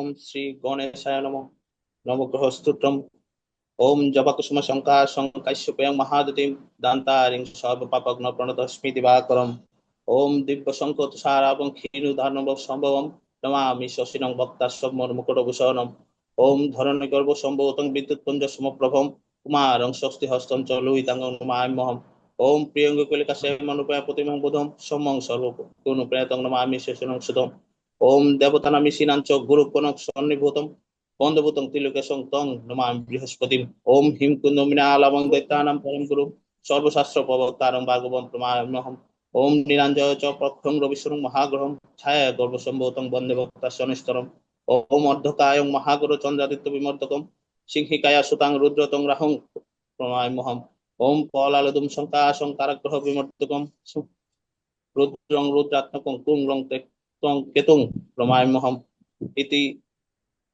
ओम श्री गणेशाय नमः। नवग्रह स्तोत्रम। ओम जपकुसुम शंका शंकाश्यपयं महादतिं दान्तारिं सर्वपापग्न प्रणतस्मि दिवाकरम्। ओम दिव्य शंख तुषाराभं क्षीणोदार्णव संभवं नमामि शशिनं भक्ताश्रम मुकुटभूषणम्। ओम धरणिगर्भ सम्भूतं विद्युत्पुञ्ज समप्रभं कुमारं स्वस्तिहस्तं च लोहितांगं नमाम्यहम्। ओम प्रियंगकलिकाशयमनुपया प्रतिमं बुधं समं सर्वगुणप्रयतं नमामि शेषनं सुतम्। ओम देवतानामीशिनां च गुरुपनं सन्निभूतं बन्धभूतं त्रिलोकेशं तं नमामि बृहस्पतिम्। ओम हिम कुंदमिनालवं दैत्यानां परं गुरुं सर्वशास्त्र प्रवक्तारं भागवतं प्रमाम्यहम्। ओम नीलाञ्जय च प्रखरं रविशरं महाग्रहं छाया गर्भसम्भूतं वन्दे भक्ताशनिस्तरम्। ओम अर्धकायं महागुरु चन्द्रादित्य विमर्दकं सिंहिकाया सुतां रुद्रतं राहुं प्रमाम्यहम्। ओम पलालदुं शङ्काशं काराग्रह विमर्दकं रुद्रं रुद्रात्मकं कुंग्रं त्वं केतुं प्रमाम्यहम्। इति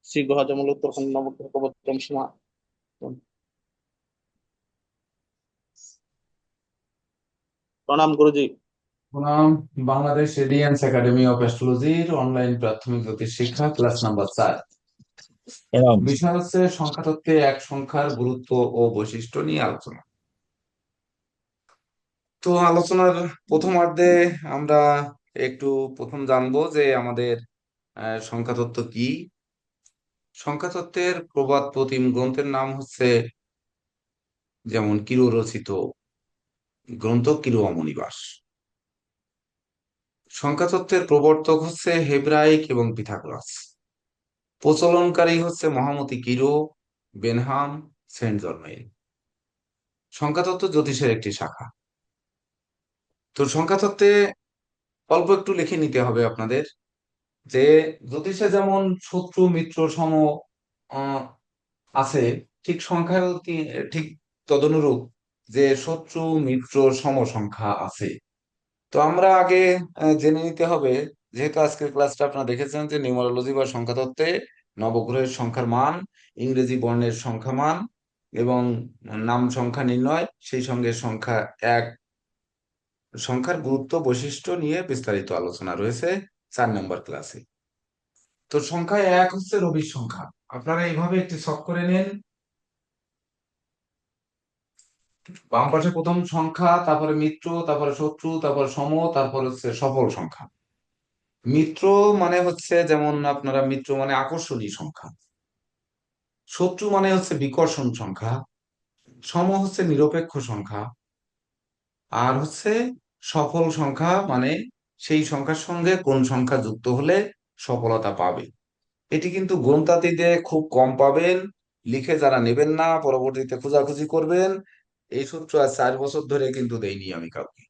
श्री गृहजमलोत्तर नवग्रहकवचं सीमा। প্রণাম গুরুজি। প্রণাম। বাংলাদেশ রেডিয়েন্স একাডেমি অফ অ্যাস্ট্রোলজির অনলাইন প্রাথমিক জ্যোতিষ শিক্ষা ক্লাস নাম্বার 4। প্রণাম। বিষয় হচ্ছে সংখ্যাতত্ত্বে এক সংখ্যার গুরুত্ব ও বৈশিষ্ট্য নিয়ে আলোচনা। তো আলোচনার প্রথমার্ধে আমরা একটু প্রথম জানবো যে আমাদের সংখ্যাতত্ত্ব কি। সংখ্যাতত্ত্বের প্রবাদ প্রতিম গ্রন্থের নাম হচ্ছে যেমন কিরু রচিত গ্রন্থ কিরু অমনিবাস। সংখ্যাতত্ত্বের প্রবর্তক হচ্ছে হেব্রাইক এবং পিথাগোরাস। প্রচলনকারী হচ্ছে মহামতি কিরো, বেনহাম, সেন্ট জর্মেইন। সংখ্যাতত্ত্ব জ্যোতিষের একটি শাখা। তো সংখ্যাতত্ত্বে অল্প একটু লিখে নিতে হবে আপনাদের যে জ্যোতিষে যেমন শত্রু মিত্র সম আহ, আছে, ঠিক সংখ্যাও ঠিক তদনুরূপ যে শত্রু মিত্র সম সংখ্যা আছে। তো আমরা আগে জেনে নিতে হবে, যেহেতু আজকের ক্লাসটা আপনারা দেখেছেন যে নিউমারোলজি বা সংখ্যাতত্ত্বে নবগ্রহের সংখ্যার মান, ইংরেজি বর্ণের সংখ্যা মান এবং নাম সংখ্যা নির্ণয়, সেই সঙ্গে সংখ্যা এক সংখ্যার গুরুত্ব বৈশিষ্ট্য নিয়ে বিস্তারিত আলোচনা রয়েছে 4 নম্বর ক্লাসে। তো সংখ্যা এক হচ্ছে রবির সংখ্যা। আপনারা এইভাবে একটি ছক করে নেন। বাম পাশে প্রথম সংখ্যা, তারপরে মিত্র, তারপরে শত্রু, তারপরে সম, তারপর হচ্ছে সফল সংখ্যা। মিত্র মানে হচ্ছে যেমন আপনারা মিত্র মানে আকর্ষণীয় সংখ্যা, শত্রু মানে হচ্ছে বিকর্ষণ সংখ্যা, সম হচ্ছে নিরপেক্ষ সংখ্যা, আর হচ্ছে সফল সংখ্যা মানে সেই সংখ্যার সঙ্গে কোন সংখ্যা যুক্ত হলে সফলতা পাবে। এটি কিন্তু গ্রন্থাদিতে খুব কম পাবেন। লিখে যারা নেবেন না, পরবর্তীতে খোঁজাখুঁজি করবেন। এই সূত্র আজ 4 বছর ধরে কিন্তু দেইনি আমি কাউকে।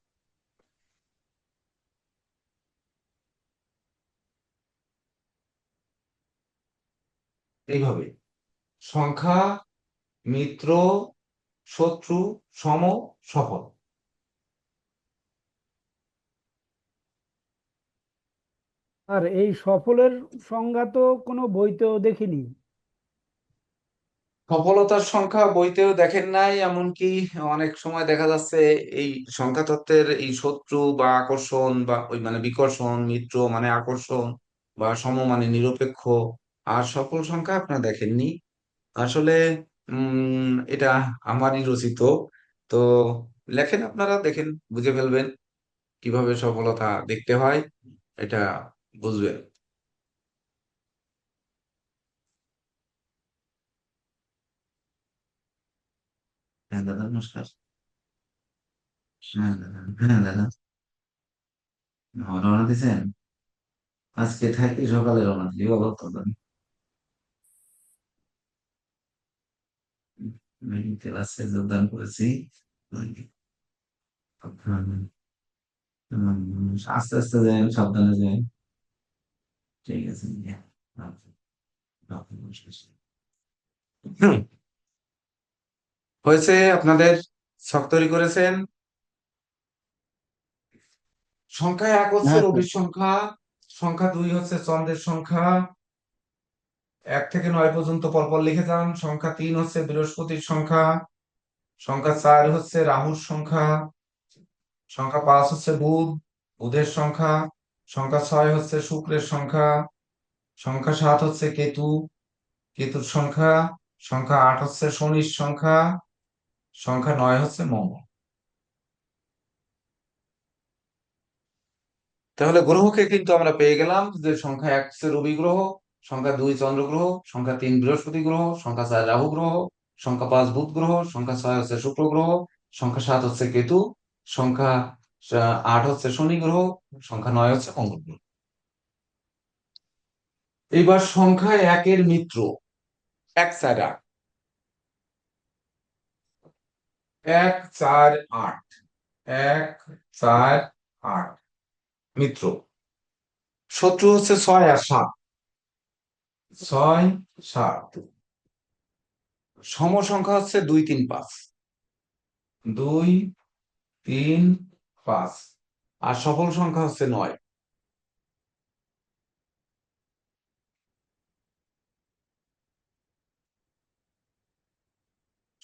এইভাবে সংখ্যা, মিত্র, শত্রু, সম, সফল। আর এই সফলের সংজ্ঞা তো কোনো বইতেও দেখিনি। সফলতার সংখ্যা বইতেও দেখেন নাই, এমনকি অনেক সময় দেখা যাচ্ছে এই সংখ্যা তত্ত্বের এই শত্রু বা আকর্ষণ বা ওই মানে বিকর্ষণ, মিত্র মানে আকর্ষণ বা সম মানে নিরপেক্ষ, আর সফল সংখ্যা আপনারা দেখেননি। আসলে এটা আমারই রচিত। তো লেখেন, আপনারা দেখেন, বুঝে ফেলবেন কিভাবে সফলতা দেখতে হয়, এটা বুঝবেন। হ্যাঁ দাদা, নমস্কার। হ্যাঁ দাদা, হ্যাঁ দাদা, রওনা দিয়েছেন? আজকে থাকি সকালে রওনা দিই বাবা, তখন ক্লাসে যোগদান করেছি। আস্তে আস্তে যাই, সাবধানে যাই। ঠিক আছে। হুম, হয়েছে আপনাদের? ছক তৈরি করেছেন? সংখ্যা এক হচ্ছে হ্যাঁ স্যার। রবির সংখ্যা, সংখ্যা দুই হচ্ছে চন্দ্রের সংখ্যা, 1 থেকে 9 পর্যন্ত পরপর লিখে যান। সংখ্যা তিন হচ্ছে বৃহস্পতির সংখ্যা, সংখ্যা চার হচ্ছে রাহুর সংখ্যা, সংখ্যা পাঁচ হচ্ছে বুধ, বুধের সংখ্যা, সংখ্যা ছয় হচ্ছে শুক্রের সংখ্যা, সংখ্যা 7 হচ্ছে কেতু, কেতুর সংখ্যা। সংখ্যা 8 হচ্ছে শনির সংখ্যা। সংখ্যা 9 হচ্ছে মঙ্গল। তাহলে গ্রহকে কিন্তু আমরা পেয়ে গেলাম যে সংখ্যা 1 হচ্ছে রবি গ্রহ, সংখ্যা 2 চন্দ্র গ্রহ, সংখ্যা 3 বৃহস্পতি গ্রহ, সংখ্যা 4 রাহু গ্রহ, সংখ্যা 5 বুধ গ্রহ, সংখ্যা 6 হচ্ছে শুক্র গ্রহ, সংখ্যা 7 হচ্ছে কেতু, সংখ্যা 8 হচ্ছে শনি গ্রহ, সংখ্যা 9 হচ্ছে মঙ্গল গ্রহ। এইবার সংখ্যা 1 এর মিত্র 1 4 8, 1 4 8, 1 4 8 মিত্র। শত্রু হচ্ছে 6 আর 7, 6 7। সম সংখ্যা হচ্ছে 2 3 5, 2 3 5। আর সফল সংখ্যা হচ্ছে 9।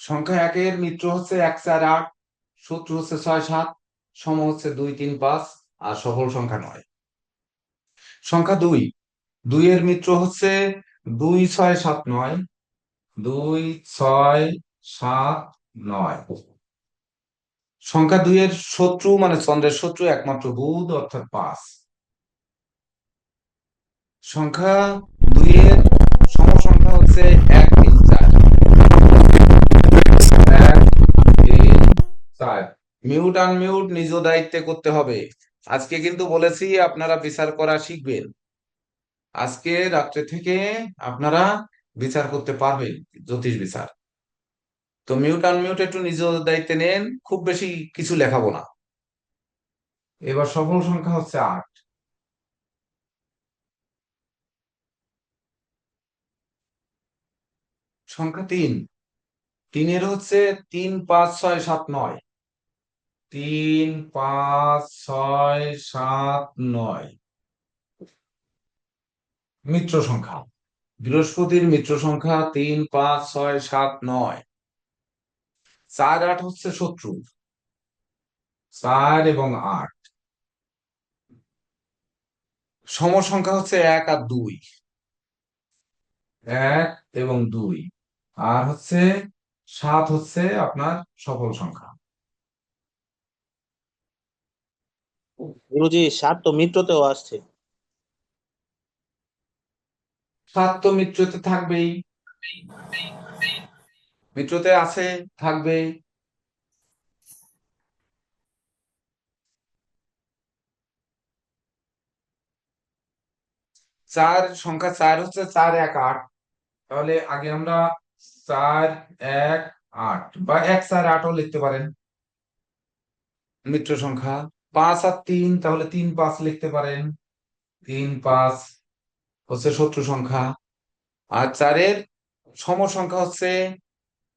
সংখ্যা 1 এর মিত্র হচ্ছে 1 4 8, শত্রু হচ্ছে 6 7, সম হচ্ছে 2 3 5, আর সফল সংখ্যা 9। সংখ্যা 2, 2 এর মিত্র হচ্ছে 2 6 7 9, 2 6 7 9। সংখ্যা 2 এর শত্রু মানে চন্দ্রের শত্রু একমাত্র বুধ, অর্থাৎ 5। সংখ্যা 2 এর সম সংখ্যা হচ্ছে 1 3 4, 1 3 4। মিউট আনমিউট নিজ দায়িত্বে করতে হবে। আজকে কিন্তু বলেছি আপনারা বিচার করা শিখবেন। আজকে রাত্রে থেকে আপনারা বিচার করতে পারবেন, জ্যোতিষ বিচার। তো মিউট আনমিউট একটু নিজ দায়িত্বে নেন, খুব বেশি কিছু লেখাবো না। এবার সফল সংখ্যা হচ্ছে 8। সংখ্যা 3, 3 এর হচ্ছে 3 5 6 7 9, 3 5 6 7 9 মিত্র সংখ্যা। বৃহস্পতির মিত্র সংখ্যা 3 5 6 7 9। 4 8 হচ্ছে শত্রু, 4 এবং 8। সম সংখ্যা হচ্ছে 1 আর 2, 1 এবং 2। আর হচ্ছে 7 হচ্ছে আপনার সফল সংখ্যা। গুরুজি, 7 তো মিত্রতেও আসছে। 7 তো মিত্রতে থাকবেই, মিত্রতে আছে, থাকবে। 4 সংখ্যা 4 হচ্ছে 4 1 8। তাহলে আগে আমরা 4 1 8 বা 1 4 8 ও লিখতে পারেন মিত্র সংখ্যা। 5 আর 3, তাহলে 3 5 লিখতে পারেন। 3 5 হচ্ছে শত্রু সংখ্যা। আর 4 এর সম সংখ্যা হচ্ছে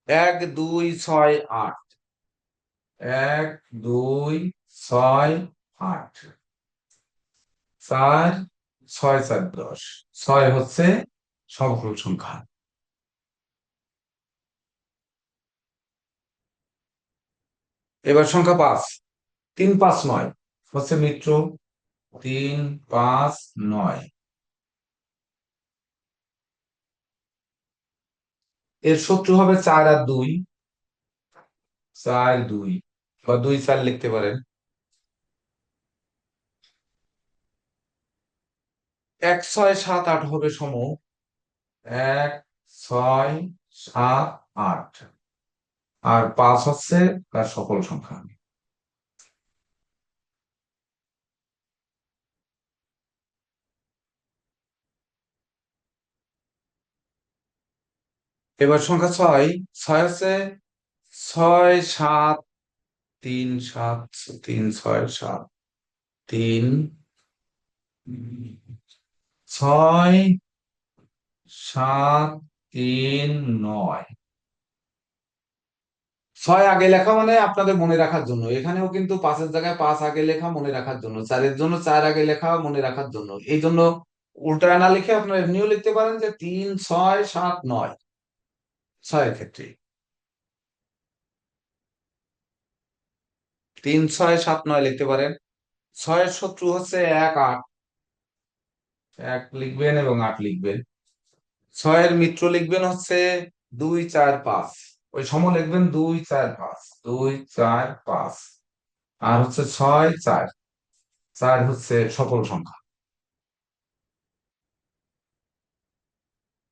1 2 6 8, 1 2 6 8। 4 6 4 10, 6 হচ্ছে সফল সংখ্যা। এবার সংখ্যা 5, 3 5 9 হচ্ছে মিত্র, 3 5 9। এর শত্রু হবে 4 আর 2, 4 2 বা 2 4 লিখতে পারেন। 1 6 7 8 হবে সম, 1 6 7 8। আর 5 হচ্ছে তার সফল সংখ্যা। এবার সংখ্যা 6, 6 হচ্ছে 6 7 3 7, 3 6 7 3 6 7 3 9। 6 আগে লেখা মানে আপনাদের মনে রাখার জন্য, এখানেও কিন্তু 5 এর জায়গায় 5 আগে লেখা মনে রাখার জন্য, 4 এর জন্য 4 আগে লেখা মনে রাখার জন্য। এই জন্য উল্টায় না লিখে আপনারা এমনিও লিখতে পারেন যে 3 6 7 9, 6 এর ক্ষেত্রে 3 6 7 9 লিখতে পারেন। 6 এর শত্রু হচ্ছে 1 8, এক লিখবেন এবং 8 লিখবেন। 6-এর মিত্র লিখবেন হচ্ছে 2, 4, 5। ওই সম লিখবেন 2, 4, 5, 2, 4, 5। আর হচ্ছে 6, 4। 4 হচ্ছে সফল সংখ্যা।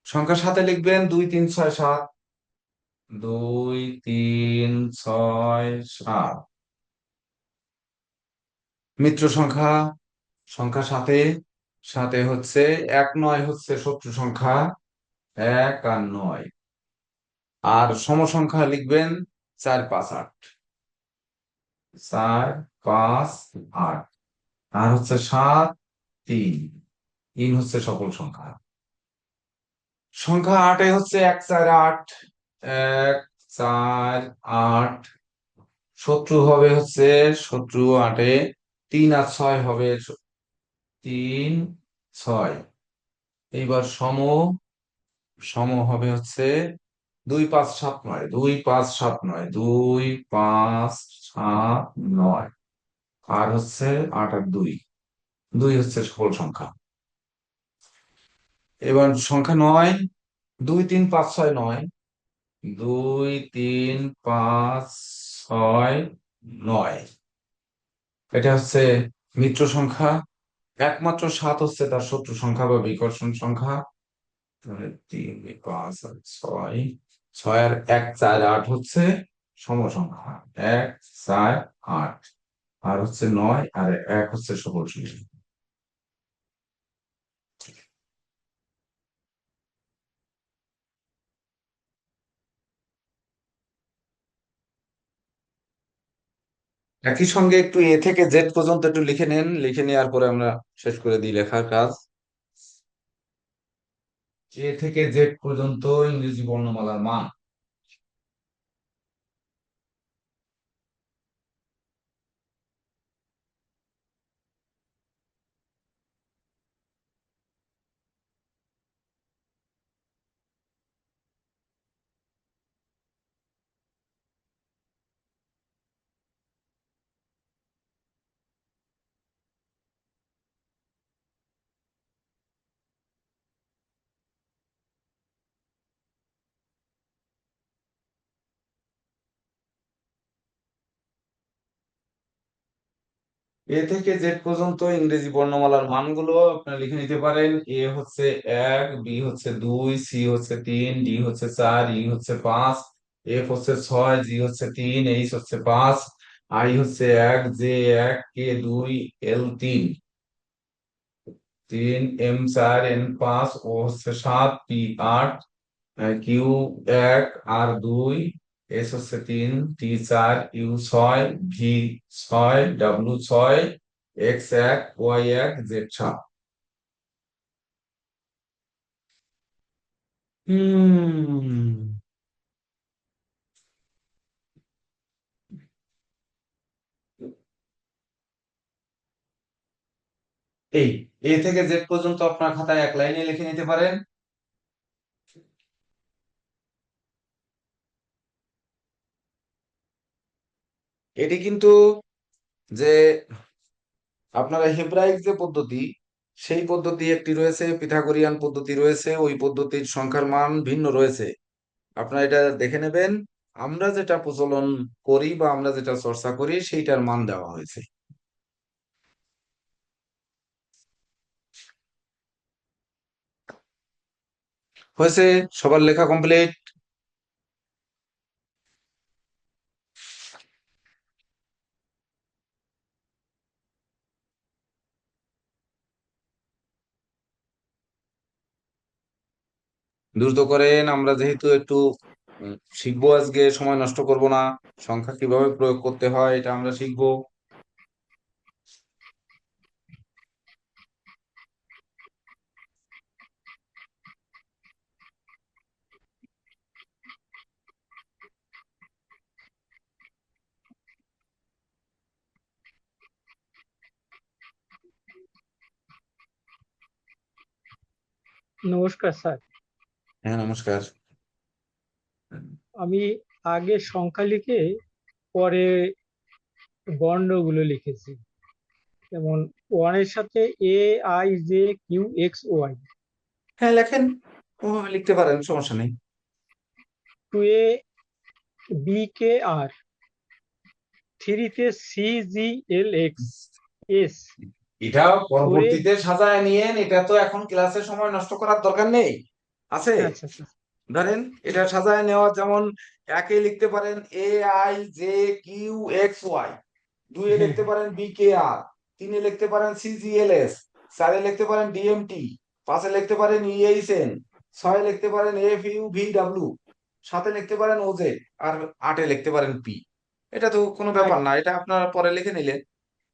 সংখ্যার সাথে লিখবেন 2, 3, 6, 7। 2, 3, 6, 7 মিত্র সংখ্যা। সংখ্যার সাথে সাথে হচ্ছে 1, 9 হচ্ছে শত্রু সংখ্যা। 1 আর 9। আর সমসংখ্যা লিখবেন 4, 5, 8। 4, 5, 8। আর হচ্ছে 7, 3। 3 হচ্ছে সকল সংখ্যা। সংখ্যা 8-এ হচ্ছে 1, 4, 8। 1, 4, 8। শত্রু হবে হচ্ছে শত্রু 8-এ 3 আর 6 হবে 3, 6। এইবার সম সম হবে হচ্ছে 2, 5, 7, 9। 2, 5, 7, 9। 2, 5, 7, 9। আর হচ্ছে 8 আর 2। 2 হচ্ছে সকল সংখ্যা। এবার সংখ্যা 9। 2, 3, 5, 6, 9। 2, 3, 5, 6, 9। এটা হচ্ছে মিত্র সংখ্যা। একমাত্র 7 হচ্ছে তার শত্রু সংখ্যা বা বিকর্ষণ সংখ্যা। তাহলে 3, 5 আর 6। 6 আর 1, 4, 8 হচ্ছে সমসংখ্যা। 1, 4, 8। আর হচ্ছে 9 আর 1 হচ্ছে সকল সংখ্যা। একই সঙ্গে একটু এ থেকে জেড পর্যন্ত একটু লিখে নেন, লিখে নেওয়ার পরে আমরা শেষ করে দিই লেখার কাজ। এ থেকে জেড পর্যন্ত ইংরেজি বর্ণমালার মান। এ থেকে জেড পর্যন্ত ইংরেজি বর্ণমালার মানগুলো আপনারা লিখে নিতে পারেন। এ হচ্ছে 1, বি হচ্ছে 2, সি হচ্ছে 3, ডি হচ্ছে 4, ই হচ্ছে 5, এফ হচ্ছে 6, জি হচ্ছে 3, এইচ হচ্ছে 5, আই হচ্ছে 1, জে 1, কে 2, এল 3, এম 4, এন 5, ও হচ্ছে 7, পি 8, কিউ 1 আর 2, এস হচ্ছে 3, T 4, U 6, V 6, W 6, X 1, Y 1, Z 7। হুম এই এ থেকে জেড পর্যন্ত আপনার খাতায় এক লাইনে লিখে নিতে পারেন। এটি কিন্তু যে আপনারা হেব্রাইক যে পদ্ধতি, সেই পদ্ধতি একটি রয়েছে, পিথাগোরিয়ান পদ্ধতি রয়েছে, ওই পদ্ধতির সংখ্যার মান ভিন্ন রয়েছে। আপনারা এটা দেখে নেবেন। আমরা যেটা প্রচলন করি বা আমরা যেটা চর্চা করি সেইটার মান দেওয়া হয়েছে। হয়েছে? সবার লেখা কমপ্লিট? দ্রুত করেন, আমরা যেহেতু একটু শিখবো আজকে, সময় নষ্ট করব না। সংখ্যা কিভাবে প্রয়োগ করতে হয় এটা আমরা শিখবো। নমস্কার স্যার। হ্যাঁ, নমস্কার। আমি আগে সংখ্যা লিখে পরে বর্ণগুলো লিখেছি। যেমন ওয়ানের সাথে AIJQXY, হ্যাঁ, লেখেন, ওভাবে লিখতে পারেন, সমস্যা নেই। 2A BKR, 3-তে CGLXS, এটা 4-এ পরবর্তীতে সাজায় নিয়েন, এটা তো এখন ক্লাসে সময় নষ্ট করার দরকার নেই, আছে। আচ্ছা আচ্ছা ধরেন এটা সাজায় নেওয়া, যেমন একে লিখতে পারেন AIJQXY, দুইয়ে হ্যাঁ লিখতে হ্যাঁ পারেন BKR, তিনে লিখতে পারেন CGLS, চারে লিখতে পারেন DMT, পাঁচে লিখতে পারেন EHN, ছয়ে লিখতে পারেন FUVW, সাথে লিখতে পারেন OZ, আর আটে লিখতে পারেন P। এটা তো কোনো ব্যাপার আগ- না, এটা আপনারা পরে লিখে নিলেন।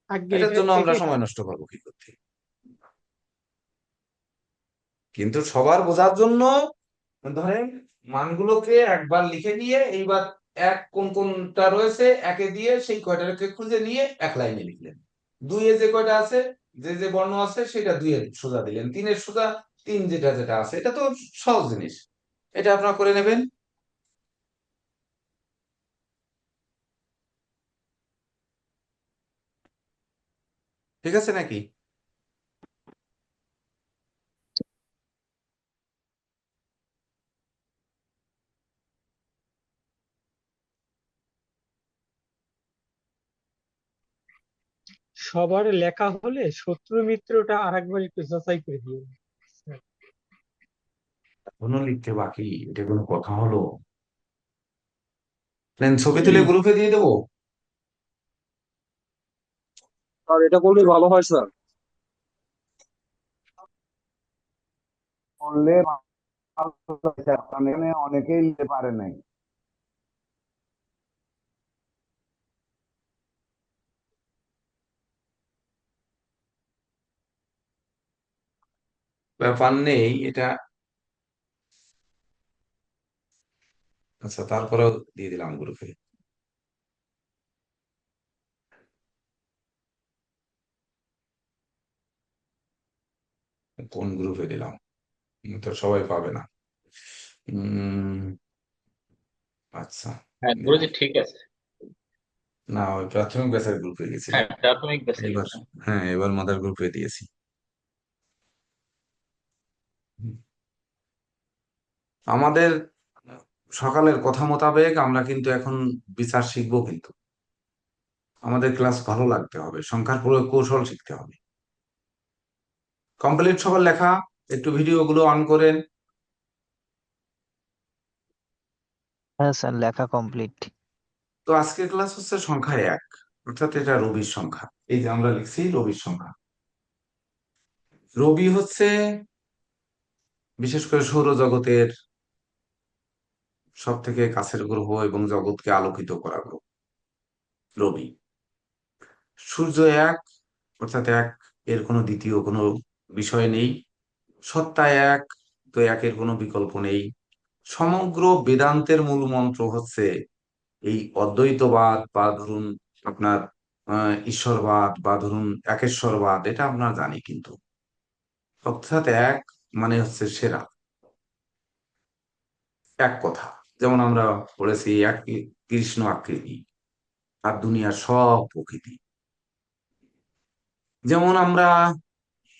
আগে এটার এটা জন্য আমরা এটাই সময় নষ্ট করবো কি করতে? কিন্তু সবার বোঝার জন্য ধরেন মানগুলোকে একবার লিখে নিয়ে এইবার এক কোন কোনটা রয়েছে একে দিয়ে সেই কয়টাকে খুঁজে নিয়ে এক লাইনে লিখলেন। দুইয়ে যে কয়টা আছে, যে যে বর্ণ আছে সেটা দুইয়ের সোজা দিলেন, তিনের সোজা তিন যেটা যেটা আছে, এটা তো সহজ জিনিস, এটা আপনারা করে নেবেন। ঠিক আছে নাকি? সবার লেখা হলে শত্রু মিত্রটা আরেকবার একটু যাচাই করে দিও। এখনো লিখতে বাকি, এটা কোনো কথা হলো? ছবি তুলে গ্রুপে দিয়ে দেবো। আর এটা করলে ভালো হয় স্যার। করলে ভালো হয় স্যার, কারণ এখানে অনেকেই নিতে পারে নাই। ব্যাপার নেই এটা। আচ্ছা, তারপরেও দিয়ে দিলাম গ্রুপে। কোন গ্রুপে দিলাম? তো সবাই পাবে না। উম আচ্ছা, হ্যাঁ দিলাম। গুরুজি ঠিক আছে। না, ওই প্রাথমিক ব্যাচের গ্রুপে গেছিলাম। হ্যাঁ প্রাথমিক বেসে এবার, গেছে। হ্যাঁ, এবার মাদার গ্রুপে দিয়েছি। আমাদের সকালের কথা মোতাবেক আমরা কিন্তু এখন বিচার শিখবো, কিন্তু আমাদের ক্লাস ভালো লাগতে হবে, সংখ্যার প্রয়োগ কৌশল শিখতে হবে। কমপ্লিট সবার লেখা? একটু ভিডিও গুলো অন করেন। হ্যাঁ স্যার, লেখা কমপ্লিট। তো আজকের ক্লাস হচ্ছে সংখ্যা 1, অর্থাৎ এটা রবির সংখ্যা। এই যে আমরা লিখছি রবির সংখ্যা। রবি হচ্ছে বিশেষ করে সৌরজগতের সব থেকে কাছের গ্রহ এবং জগৎকে আলোকিত করা গ্রহ রবি। সূর্য এক, অর্থাৎ এক, এর কোনো দ্বিতীয় কোনো বিষয় নেই। সত্তা এক, তো একের কোনো বিকল্প নেই। সমগ্র বেদান্তের মূল মন্ত্র হচ্ছে এই অদ্বৈতবাদ, বা ধরুন আপনার ঈশ্বরবাদ, বা ধরুন একেশ্বরবাদ, এটা আমরা জানি, কিন্তু অর্থাৎ এক মানে হচ্ছে সেরা, এক কথা। যেমন আমরা পড়েছি এক কৃষ্ণ আকৃতি আর দুনিয়ার সব প্রকৃতি। যেমন আমরা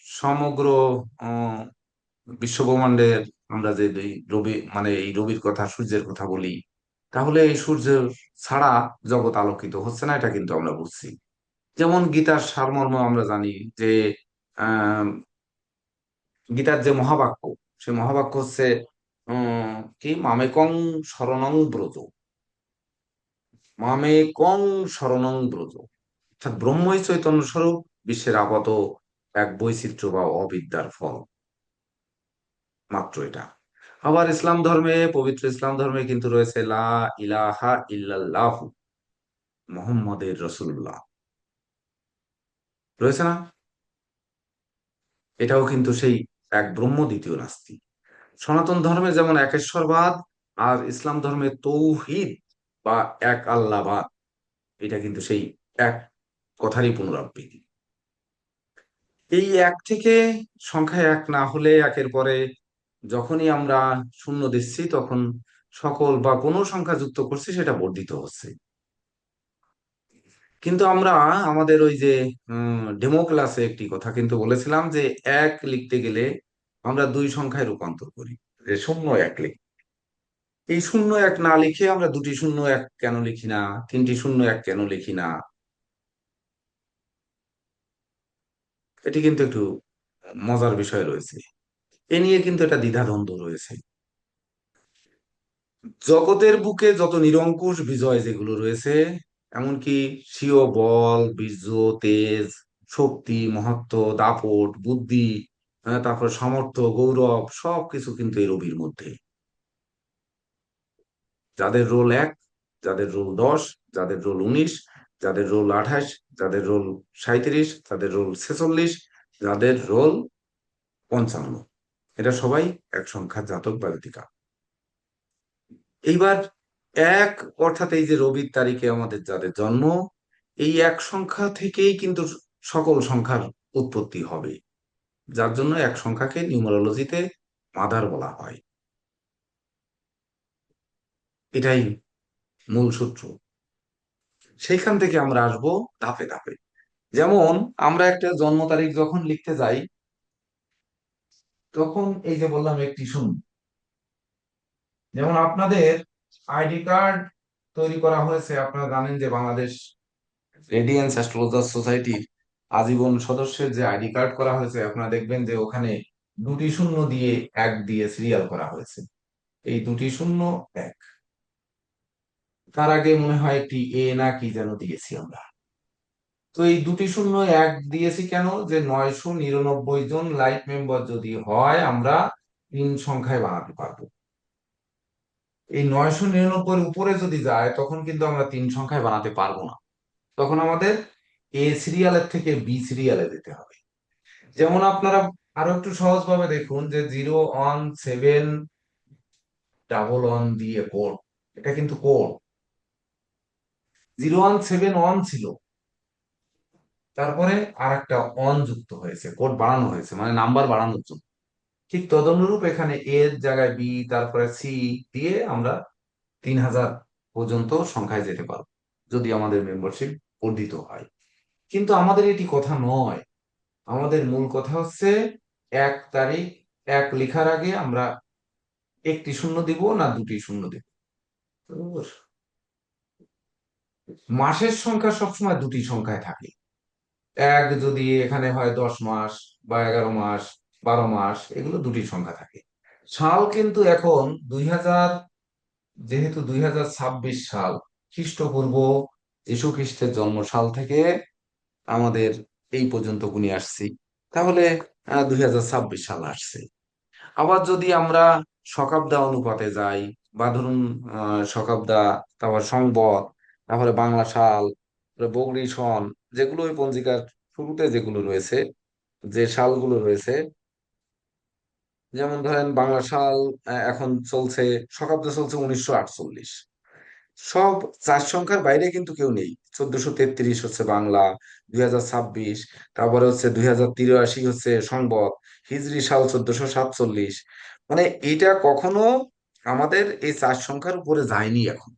সমগ্র আহ, বিশ্বব্রহ্মাণ্ডের আমরা যে এই রবি মানে এই রবির কথা, সূর্যের কথা বলি, তাহলে এই সূর্য ছাড়া জগৎ আলোকিত হচ্ছে না, এটা কিন্তু আমরা বুঝছি। যেমন গীতার সারমর্ম আমরা জানি যে আহ গীতার যে মহাবাক্য, সে মহাবাক্য হচ্ছে কি, মামেকং শরণং ব্রজ, মামেকং শরণং ব্রজ, অর্থাৎ ব্রহ্মই চৈতন্য স্বরূপ, বিশ্বের আপাত এক বৈচিত্র্য বা অবিদ্যার ফল মাত্র এটা। আবার ইসলাম ধর্মে, পবিত্র ইসলাম ধর্মে কিন্তু রয়েছে লা ইলাহা ইল্লাল্লাহু মুহাম্মাদুর রাসূলুল্লাহ, রয়েছে না? এটাও কিন্তু সেই এক ব্রহ্ম, দ্বিতীয় নাস্তি। সনাতন ধর্মে যেমন একেশ্বরবাদ, আর ইসলাম ধর্মে তৌহিদ বা এক আল্লাহবাদ, এটা কিন্তু সেই এক কথারই পুনরাবৃত্তি। এই এক থেকে সংখ্যা এক না হলে, একের পরে যখনই আমরা শূন্য দিচ্ছি তখন সকল বা কোনো সংখ্যা যুক্ত করছি সেটা বর্ধিত হচ্ছে। কিন্তু আমরা আমাদের ওই যে ডেমো ক্লাসে একটি কথা কিন্তু বলেছিলাম যে এক লিখতে গেলে আমরা দুই সংখ্যায় রূপান্তর করি, যে শূন্য এক লিখি। এই শূন্য এক না লিখে আমরা দুটি শূন্য এক কেন লিখি না, তিনটি শূন্য এক কেন লিখি না? এটি কিন্তু একটু মজার বিষয় রয়েছে, এ নিয়ে কিন্তু একটা দ্বিধাদ্বন্দ্ব রয়েছে। জগতের বুকে যত নিরঙ্কুশ বিজয় যেগুলো রয়েছে, এমনকি স্বীয় বল, বীর্য, তেজ, শক্তি, মহত্ব, দাপট, বুদ্ধি, তারপর সামর্থ্য, গৌরব, সবকিছু কিন্তু এই রবির মধ্যে। যাদের রোল 1, যাদের রোল 10, যাদের রোল 19, যাদের রোল 28, যাদের রোল 37, যাদের রোল 46, যাদের রোল 55, এটা সবাই এক সংখ্যার জাতক বা জাতিকা। এইবার এক, অর্থাৎ এই যে রবির তারিখে আমাদের যাদের জন্ম, এই এক সংখ্যা থেকেই কিন্তু সকল সংখ্যার উৎপত্তি হবে, যার জন্য এক সংখ্যাকে নিউমারোলজিতে মাদার বলা হয়। এটাই মূল সূত্র। সেইখান থেকে আমরা আসবো ধাপে ধাপে। যেমন আমরা একটা জন্ম তারিখ যখন লিখতে যাই, তখন এই যে বললাম একটি শূন্য। যেমন আপনাদের আইডি কার্ড তৈরি করা হয়েছে, আপনারা জানেন যে বাংলাদেশ রেডিয়েন্স অ্যাস্ট্রোলজার সোসাইটির আজীবন সদস্যের যে আইডি কার্ড করা হয়েছে, আপনারা দেখবেন যে ওখানে দুটি শূন্য দিয়ে এক দিয়ে সিরিয়াল করা হয়েছে। এই দুটি শূন্য এক, তার আগে মনে হয় একটি এ না কি যেন দিয়েছি আমরা। তো এই দুটি শূন্য এক দিয়েছি কেন? যে 999 জন লাইভ মেম্বার যদি হয়, আমরা 3 সংখ্যায় বানাতে পারবো। এই 999 উপরে যদি যায়, তখন কিন্তু আমরা 3 সংখ্যায় বানাতে পারবো না। তখন আমাদের এ সিরিয়ালের থেকে বি সিরিয়ালে যেতে হবে। যেমন আপনারা আরো একটু সহজ ভাবে দেখুন যে 01711 দিয়ে কোড, এটা কিন্তু কোড। 0171 ছিল, তারপরে আর একটা অন যুক্ত হয়েছে, কোড বাড়ানো হয়েছে, মানে নাম্বার বাড়ানোর জন্য। ঠিক তদনুরূপ এখানে এর জায়গায় বি, তারপরে সি দিয়ে আমরা 3000 পর্যন্ত সংখ্যায় যেতে পারবো, যদি আমাদের মেম্বারশিপ বর্ধিত হয়। কিন্তু আমাদের এটি কথা নয়। আমাদের মূল কথা হচ্ছে এক তারিখ এক লেখার আগে আমরা একটি শূন্য দিব না দুটি শূন্য দিব। মাসের সংখ্যা সবসময় দুটি সংখ্যায় থাকে। এক যদি এখানে হয় 10 মাস বা 11 মাস, 12 মাস, এগুলো দুটি সংখ্যা থাকে। সাল কিন্তু এখন 2000, যেহেতু 2026 সাল, খ্রিস্টপূর্ব যীশু খ্রিস্টের জন্ম সাল থেকে আমাদের এই পর্যন্ত গুনে আসছি, তাহলে 2026 সাল আসছে। আবার যদি আমরা শকাব্দা অনুপাতে যাই, বা ধরুন শকাব্দা, তারপর সংবত, তারপরে বাংলা সাল, তারপরে বগরি সন, যেগুলো ওই পঞ্জিকার শুরুতে যেগুলো রয়েছে, যে সালগুলো রয়েছে, যেমন ধরেন বাংলা সাল এখন চলছে, শকাব্দ চলছে 1948। সব 4 সংখ্যার বাইরে কিন্তু কেউ নেই। 1433 হচ্ছে বাংলা, 2026, তারপরে হচ্ছে 2083 হচ্ছে সংবত, হিজরি সাল 1447। মানে এটা কখনো আমাদের এই 4 সংখ্যার উপরে যায়নি। এখন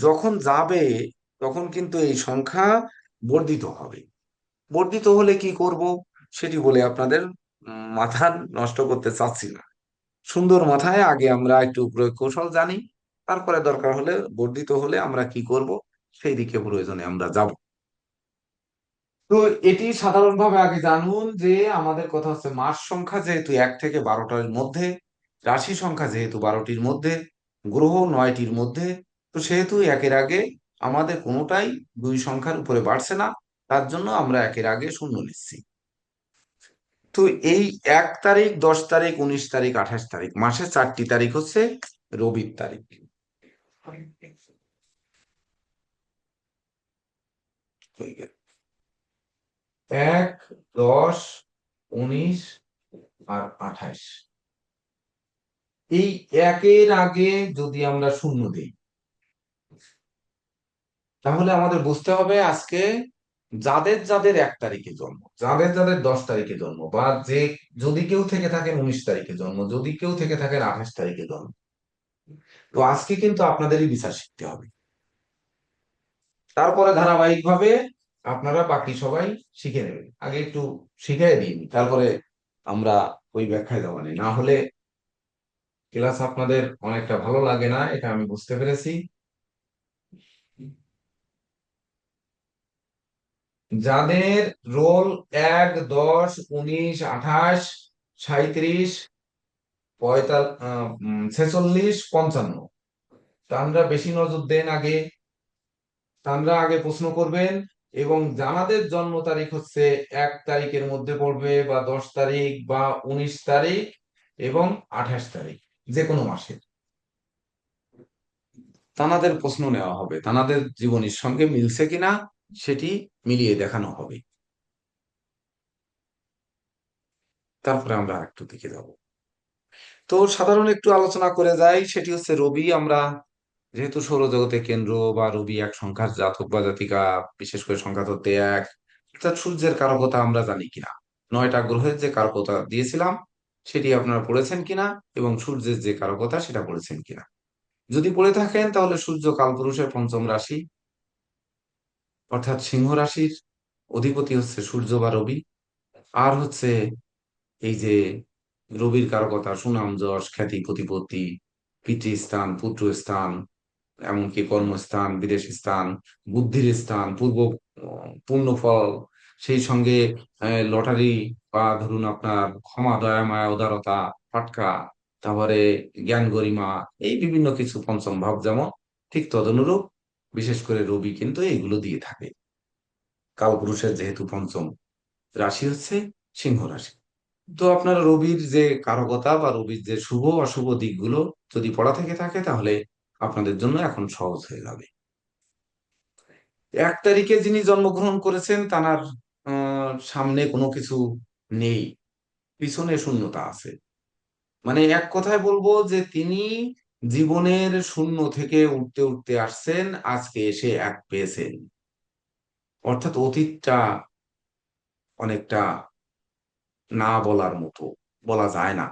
যখন যাবে, তখন কিন্তু এই সংখ্যা বর্ধিত হবে। বর্ধিত হলে কি করব সেটি বলে আপনাদের মাথা নষ্ট করতে চাচ্ছি না। সুন্দর মাথায় আগে আমরা একটু প্রয়োগ কৌশল জানি, তারপরে দরকার হলে বর্ধিত হলে আমরা কি করব সেই দিকে প্রয়োজনে আমরা যাব। তো এটি সাধারণভাবে আগে জানুন যে আমাদের কথা হচ্ছে মাস সংখ্যা যেহেতু 1 থেকে 12টার মধ্যে, রাশি সংখ্যা যেহেতু 12টির মধ্যে, গ্রহ 9টির মধ্যে, তো সেহেতু একের আগে আমাদের কোনোটাই দুই সংখ্যার উপরে বাড়ছে না, তার জন্য আমরা একের আগে শূন্য নিচ্ছি। তো এই 1 তারিখ, 10 তারিখ, 19 তারিখ, 28 তারিখ, মাসে 4টি তারিখ হচ্ছে রবির তারিখ। হয়ে গেল 1, 10, 19 আর 28। এই একের আগে যদি আমরা শূন্য দিই, তাহলে আমাদের বুঝতে হবে আজকে যাদের যাদের 1 তারিখে জন্ম, যাদের যাদের 10 তারিখে জন্ম, বা যে যদি কেউ থেকে থাকেন 19 তারিখে জন্ম, যদি কেউ থেকে থাকেন 28 তারিখে জন্ম, তো আজকে কিন্তু আপনাদেরই বিচার শিখতে হবে। তারপরে ধারাবাহিকভাবে আপনারা বাকি সবাই শিখে নেবেন। আগে একটু শিখিয়ে দিন, তারপরে আমরা ওই ব্যাখ্যায় যাবো না হলে ক্লাস আপনাদের অনেকটা ভালো লাগে না, এটা আমি বুঝতে পেরেছি। যাদের রোল 1, 10, 19, 28, 37, 46, 55, তারা বেশি নজর দেন আগে, তারা আগে প্রশ্ন করবেন। এবং যাদের জন্ম তারিখ হচ্ছে 1 তারিখের মধ্যে পড়বে, বা 10 তারিখ, বা 19 তারিখ এবং 28 তারিখ, যে কোনো মাসে তাদের প্রশ্ন নেওয়া হবে, তাদের জীবনীর সঙ্গে মিলছে কিনা সেটি মিলিয়ে দেখানো হবে। তারপরে আমরা একটু দিকে যাব। তো সাধারণ একটু আলোচনা করে যাই, সেটি হচ্ছে রবি। আমরা যেহেতু সৌরজগতের কেন্দ্র বা রবি এক সংখ্যার জাতক বা জাতিকা, বিশেষ করে সংখ্যা তত্ত্বে 1, অর্থাৎ সূর্যের কারকতা আমরা জানি কিনা, 9টা গ্রহের যে কারকতা দিয়েছিলাম সেটি আপনারা পড়েছেন কিনা, এবং সূর্যের যে কারকতা সেটা পড়েছেন কিনা। যদি পড়ে থাকেন তাহলে সূর্য কালপুরুষের 5ম রাশি, অর্থাৎ সিংহ রাশির অধিপতি হচ্ছে সূর্য বা রবি। আর হচ্ছে এই যে রবির কারকতা সুনাম, যশ, খ্যাতি, প্রতিপত্তি, পিতৃস্থান, পুত্রস্থান, এমনকি কর্মস্থান, বিদেশ স্থান, বুদ্ধির স্থান, পুণ্যফল, সেই সঙ্গে লটারি, বা ধরুন আপনার ক্ষমা, দয়া, মায়া, উদারতা, ফাটকা, তারপরে জ্ঞান, গরিমা, এই বিভিন্ন কিছু 5ম ভাব যেমন, ঠিক তদনুরূপ বিশেষ করে রবি কিন্তু এইগুলো দিয়ে থাকে। কালপুরুষের যেহেতু 5ম রাশি হচ্ছে সিংহ রাশি। তো আপনার রবির যে কারকতা বা রবির যে শুভ অশুভ দিকগুলো যদি পড়া থেকে থাকে তাহলে আপনাদের জন্য এখন সহজ হয়ে যাবে। 1 তারিখে যিনি জন্মগ্রহণ করেছেন তার সামনে কোনো কিছু নেই, পিছনে শূন্যতা আছে। মানে এক কথায় বলবো যে তিনি জীবনের শূন্য থেকে উঠতে উঠতে আসছেন, আজকে এসে 1 পেয়েছেন। অর্থাৎ অতীতটা অনেকটা না বলার মতো, বলা যায় না।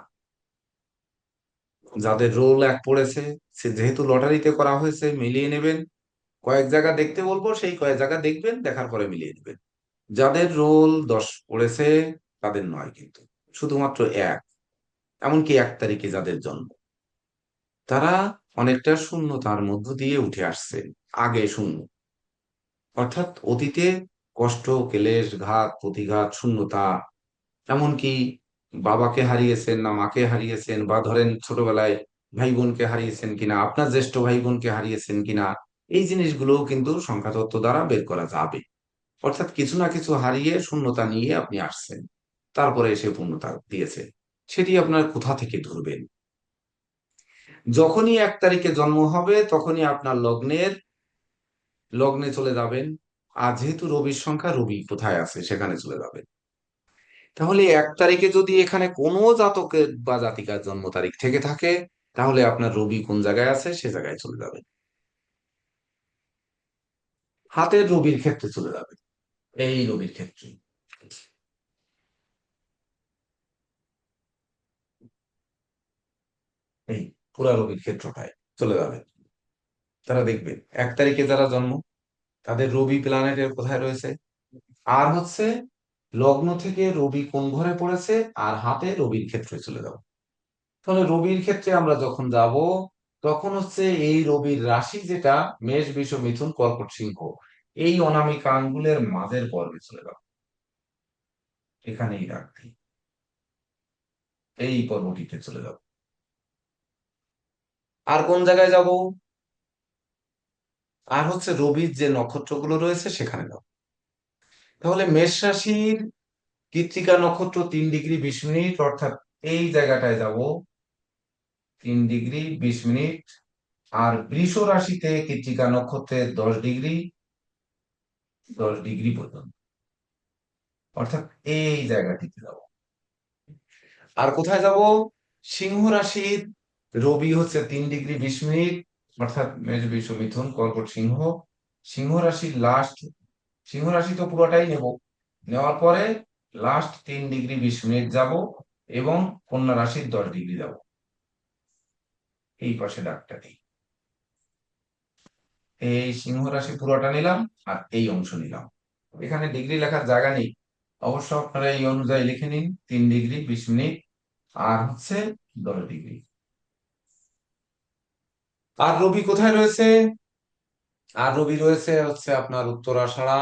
যাদের রোল 1 পড়েছে, সে যেহেতু লটারিতে করা হয়েছে, মিলিয়ে নেবেন। কয়েক জায়গা দেখতে বলবো, সেই কয়েক জায়গা দেখবেন, দেখার পরে মিলিয়ে নেবেন। যাদের রোল 10 পড়েছে তাদের নয়, কিন্তু শুধুমাত্র 1, এমনকি 1 তারিখে যাদের জন্ম, তারা অনেকটা শূন্যতার মধ্য দিয়ে উঠে আসছে, আগে শূন্য। অর্থাৎ অতীতে কষ্ট, ক্লেশ, ঘাত, প্রতিঘাত, শূন্যতা, এমনকি বাবাকে হারিয়েছেন না মাকে হারিয়েছেন, বা ধরেন ছোটবেলায় ভাই বোনকে হারিয়েছেন কিনা, আপনার জ্যেষ্ঠ ভাই বোনকে হারিয়েছেন কিনা, এই জিনিসগুলোও কিন্তু সংখ্যাতত্ত্ব দ্বারা বের করা যাবে। অর্থাৎ কিছু না কিছু হারিয়ে শূন্যতা নিয়ে আপনি আসছেন, তারপরে এসে পূর্ণতা দিয়েছে। সেটি আপনার কোথা থেকে ধরবেন? যখনই 1 তারিখে জন্ম হবে তখনই আপনার লগ্নে চলে যাবেন। আর যেহেতু রবির সংখ্যা, রবি কোথায় আছে সেখানে চলে যাবেন। তাহলে 1 তারিখে যদি এখানে কোনো জাতকের বা জাতিকার জন্ম তারিখ থেকে থাকে, তাহলে আপনার রবি কোন জায়গায় আছে সে জায়গায় চলে যাবে, হাতের রবির ক্ষেত্রে চলে যাবে। এই রবির ক্ষেত্রে, এই পুরা রবির ক্ষেত্রটায় চলে যাবে। তারা দেখবেন 1 তারিখে যারা জন্ম, তাদের রবি প্ল্যানেটের কোথায় রয়েছে, আর হচ্ছে লগ্ন থেকে রবি কোন ঘরে পড়েছে, আর হাতে রবির ক্ষেত্রে চলে যাবে। তাহলে রবির ক্ষেত্রে আমরা যখন যাব, তখন হচ্ছে এই রবির রাশি যেটা মেষ, বৃষ, মিথুন, কর্কট, সিংহ, এই অনামিকা আঙ্গুলের মাঝের পর্বে চলে যাবে, এখানেই রাখতে, এই পর্বটিতে চলে যাব। আর কোন জায়গায় যাব? আর হচ্ছে রবির যে নক্ষত্রগুলো রয়েছে সেখানে যাব। তাহলে মেষ রাশির কৃত্তিকা নক্ষত্র 3 ডিগ্রি 20 মিনিট, অর্থাৎ এই জায়গাটায় যাব 3 ডিগ্রি 20 মিনিট। আর বৃষ রাশিতে কৃত্তিকা নক্ষত্রের 10 ডিগ্রি পর্যন্ত, অর্থাৎ এই জায়গাটিতে যাব। আর কোথায় যাব? সিংহ রাশির রবি হচ্ছে 3 ডিগ্রি 20 মিনিট, অর্থাৎ মেষ, বৃষ, মিথুন, কর্কট, সিংহ। সিংহ রাশির লাস্ট, সিংহ রাশি তো পুরোটাই নেব, নেওয়ার পরে লাস্ট 3 ডিগ্রি 20 মিনিট যাব, এবং কন্যা রাশির 10 ডিগ্রি যাব, এই পাশে ডাকটা দিই। এই সিংহ রাশি পুরোটা নিলাম আর এই অংশ নিলাম। এখানে ডিগ্রি লেখার জায়গা নেই, অবশ্য আপনারা এই অনুযায়ী লিখে নিন 3 ডিগ্রি 20 মিনিট আর হচ্ছে 10 ডিগ্রি। আর রবি কোথায় রয়েছে? আর রবি রয়েছে হচ্ছে আপনার উত্তরাষাঢ়া,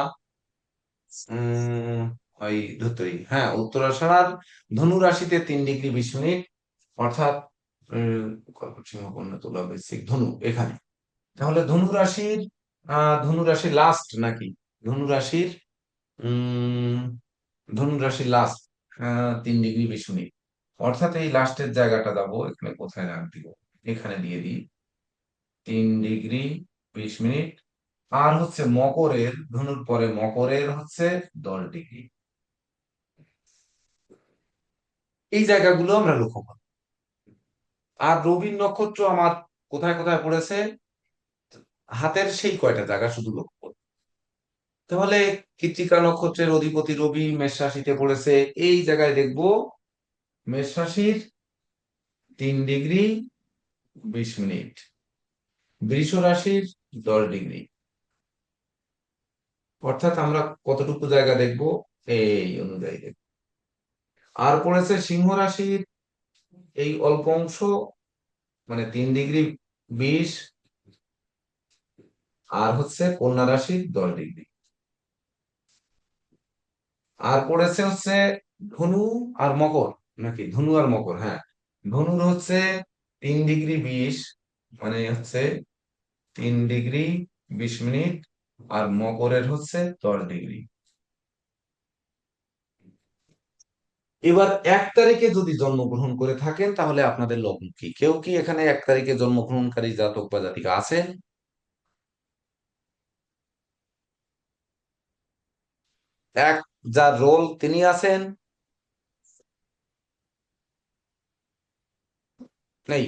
উম ওই ধুত্তরি, হ্যাঁ উত্তরাষাঢ়ার ধনু রাশিতে 3 ডিগ্রি 20 মিনিট, অর্থাৎ কর্কট সিংহ কন্যা তুলা বৃশ্চিক ধনু এখানে। তাহলে ধনু রাশির লাস্ট নাকি ধনু রাশির উম ধনু রাশির লাস্ট 3 ডিগ্রি 20 মিনিট, অর্থাৎ এই লাস্টের জায়গাটা যাবো, এখানে কোথায় রাখ দিব, এখানে দিয়ে দিই 3 ডিগ্রি 20 মিনিট। আর হচ্ছে মকরের, ধনুর পরে মকরের হচ্ছে 10 ডিগ্রি। এই জায়গাগুলো আমরা লক্ষ্য করব। আর রবির নক্ষত্র আমার কোথায় কোথায় পড়েছে, হাতের সেই কয়টা জায়গা শুধু লক্ষ্য করব। তাহলে কৃত্তিকা নক্ষত্রের অধিপতি রবি মেষ রাশিতে পড়েছে, এই জায়গায় দেখবো মেষ রাশির 3 ডিগ্রি 20 মিনিট, বৃষ রাশির 10 ডিগ্রি, অর্থাৎ আমরা কতটুকু জায়গা দেখবো এই অনুযায়ী দেখবো। আর পড়েছে সিংহ রাশির এই অল্প অংশ, মানে 3 ডিগ্রি 20, আর হচ্ছে কন্যা রাশির 10 ডিগ্রি। আর পড়েছে হচ্ছে ধনু আর মকর, নাকি ধনু আর মকর, হ্যাঁ ধনুর হচ্ছে 3 ডিগ্রি 20, মানে হচ্ছে 3 ডিগ্রি 20 মিনিট, আর মকরের হচ্ছে 10 ডিগ্রি। এবার 1 তারিখে যদি জন্মগ্রহণ করে থাকেন তাহলে আপনাদের লগ্ন কি? কেউ কি এখানে 1 তারিখে জন্মগ্রহণকারী জাতক বা জাতিকা আছেন? এক, যার রোল তিনি আছেন? নেই।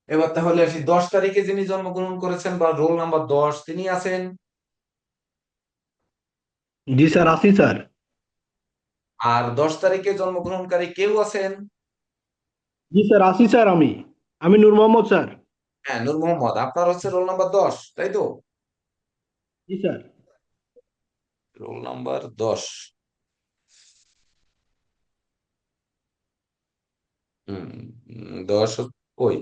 এবার তাহলে আসি 10 তারিখে যিনি জন্মগ্রহণ করেছেন বা রোল নাম্বার 10, তিনি আছেন? জি স্যার, আছি স্যার। আর 10 তারিখে জন্মগ্রহণকারী কেউ আছেন? জি স্যার, আছি স্যার। আমি আমি নূর মোহাম্মদ স্যার। হ্যাঁ, নূর মোহাম্মদ, আপনার হচ্ছে রোল নাম্বার 10, তাই তো? জি স্যার। Roll number 10। হম 10 কই,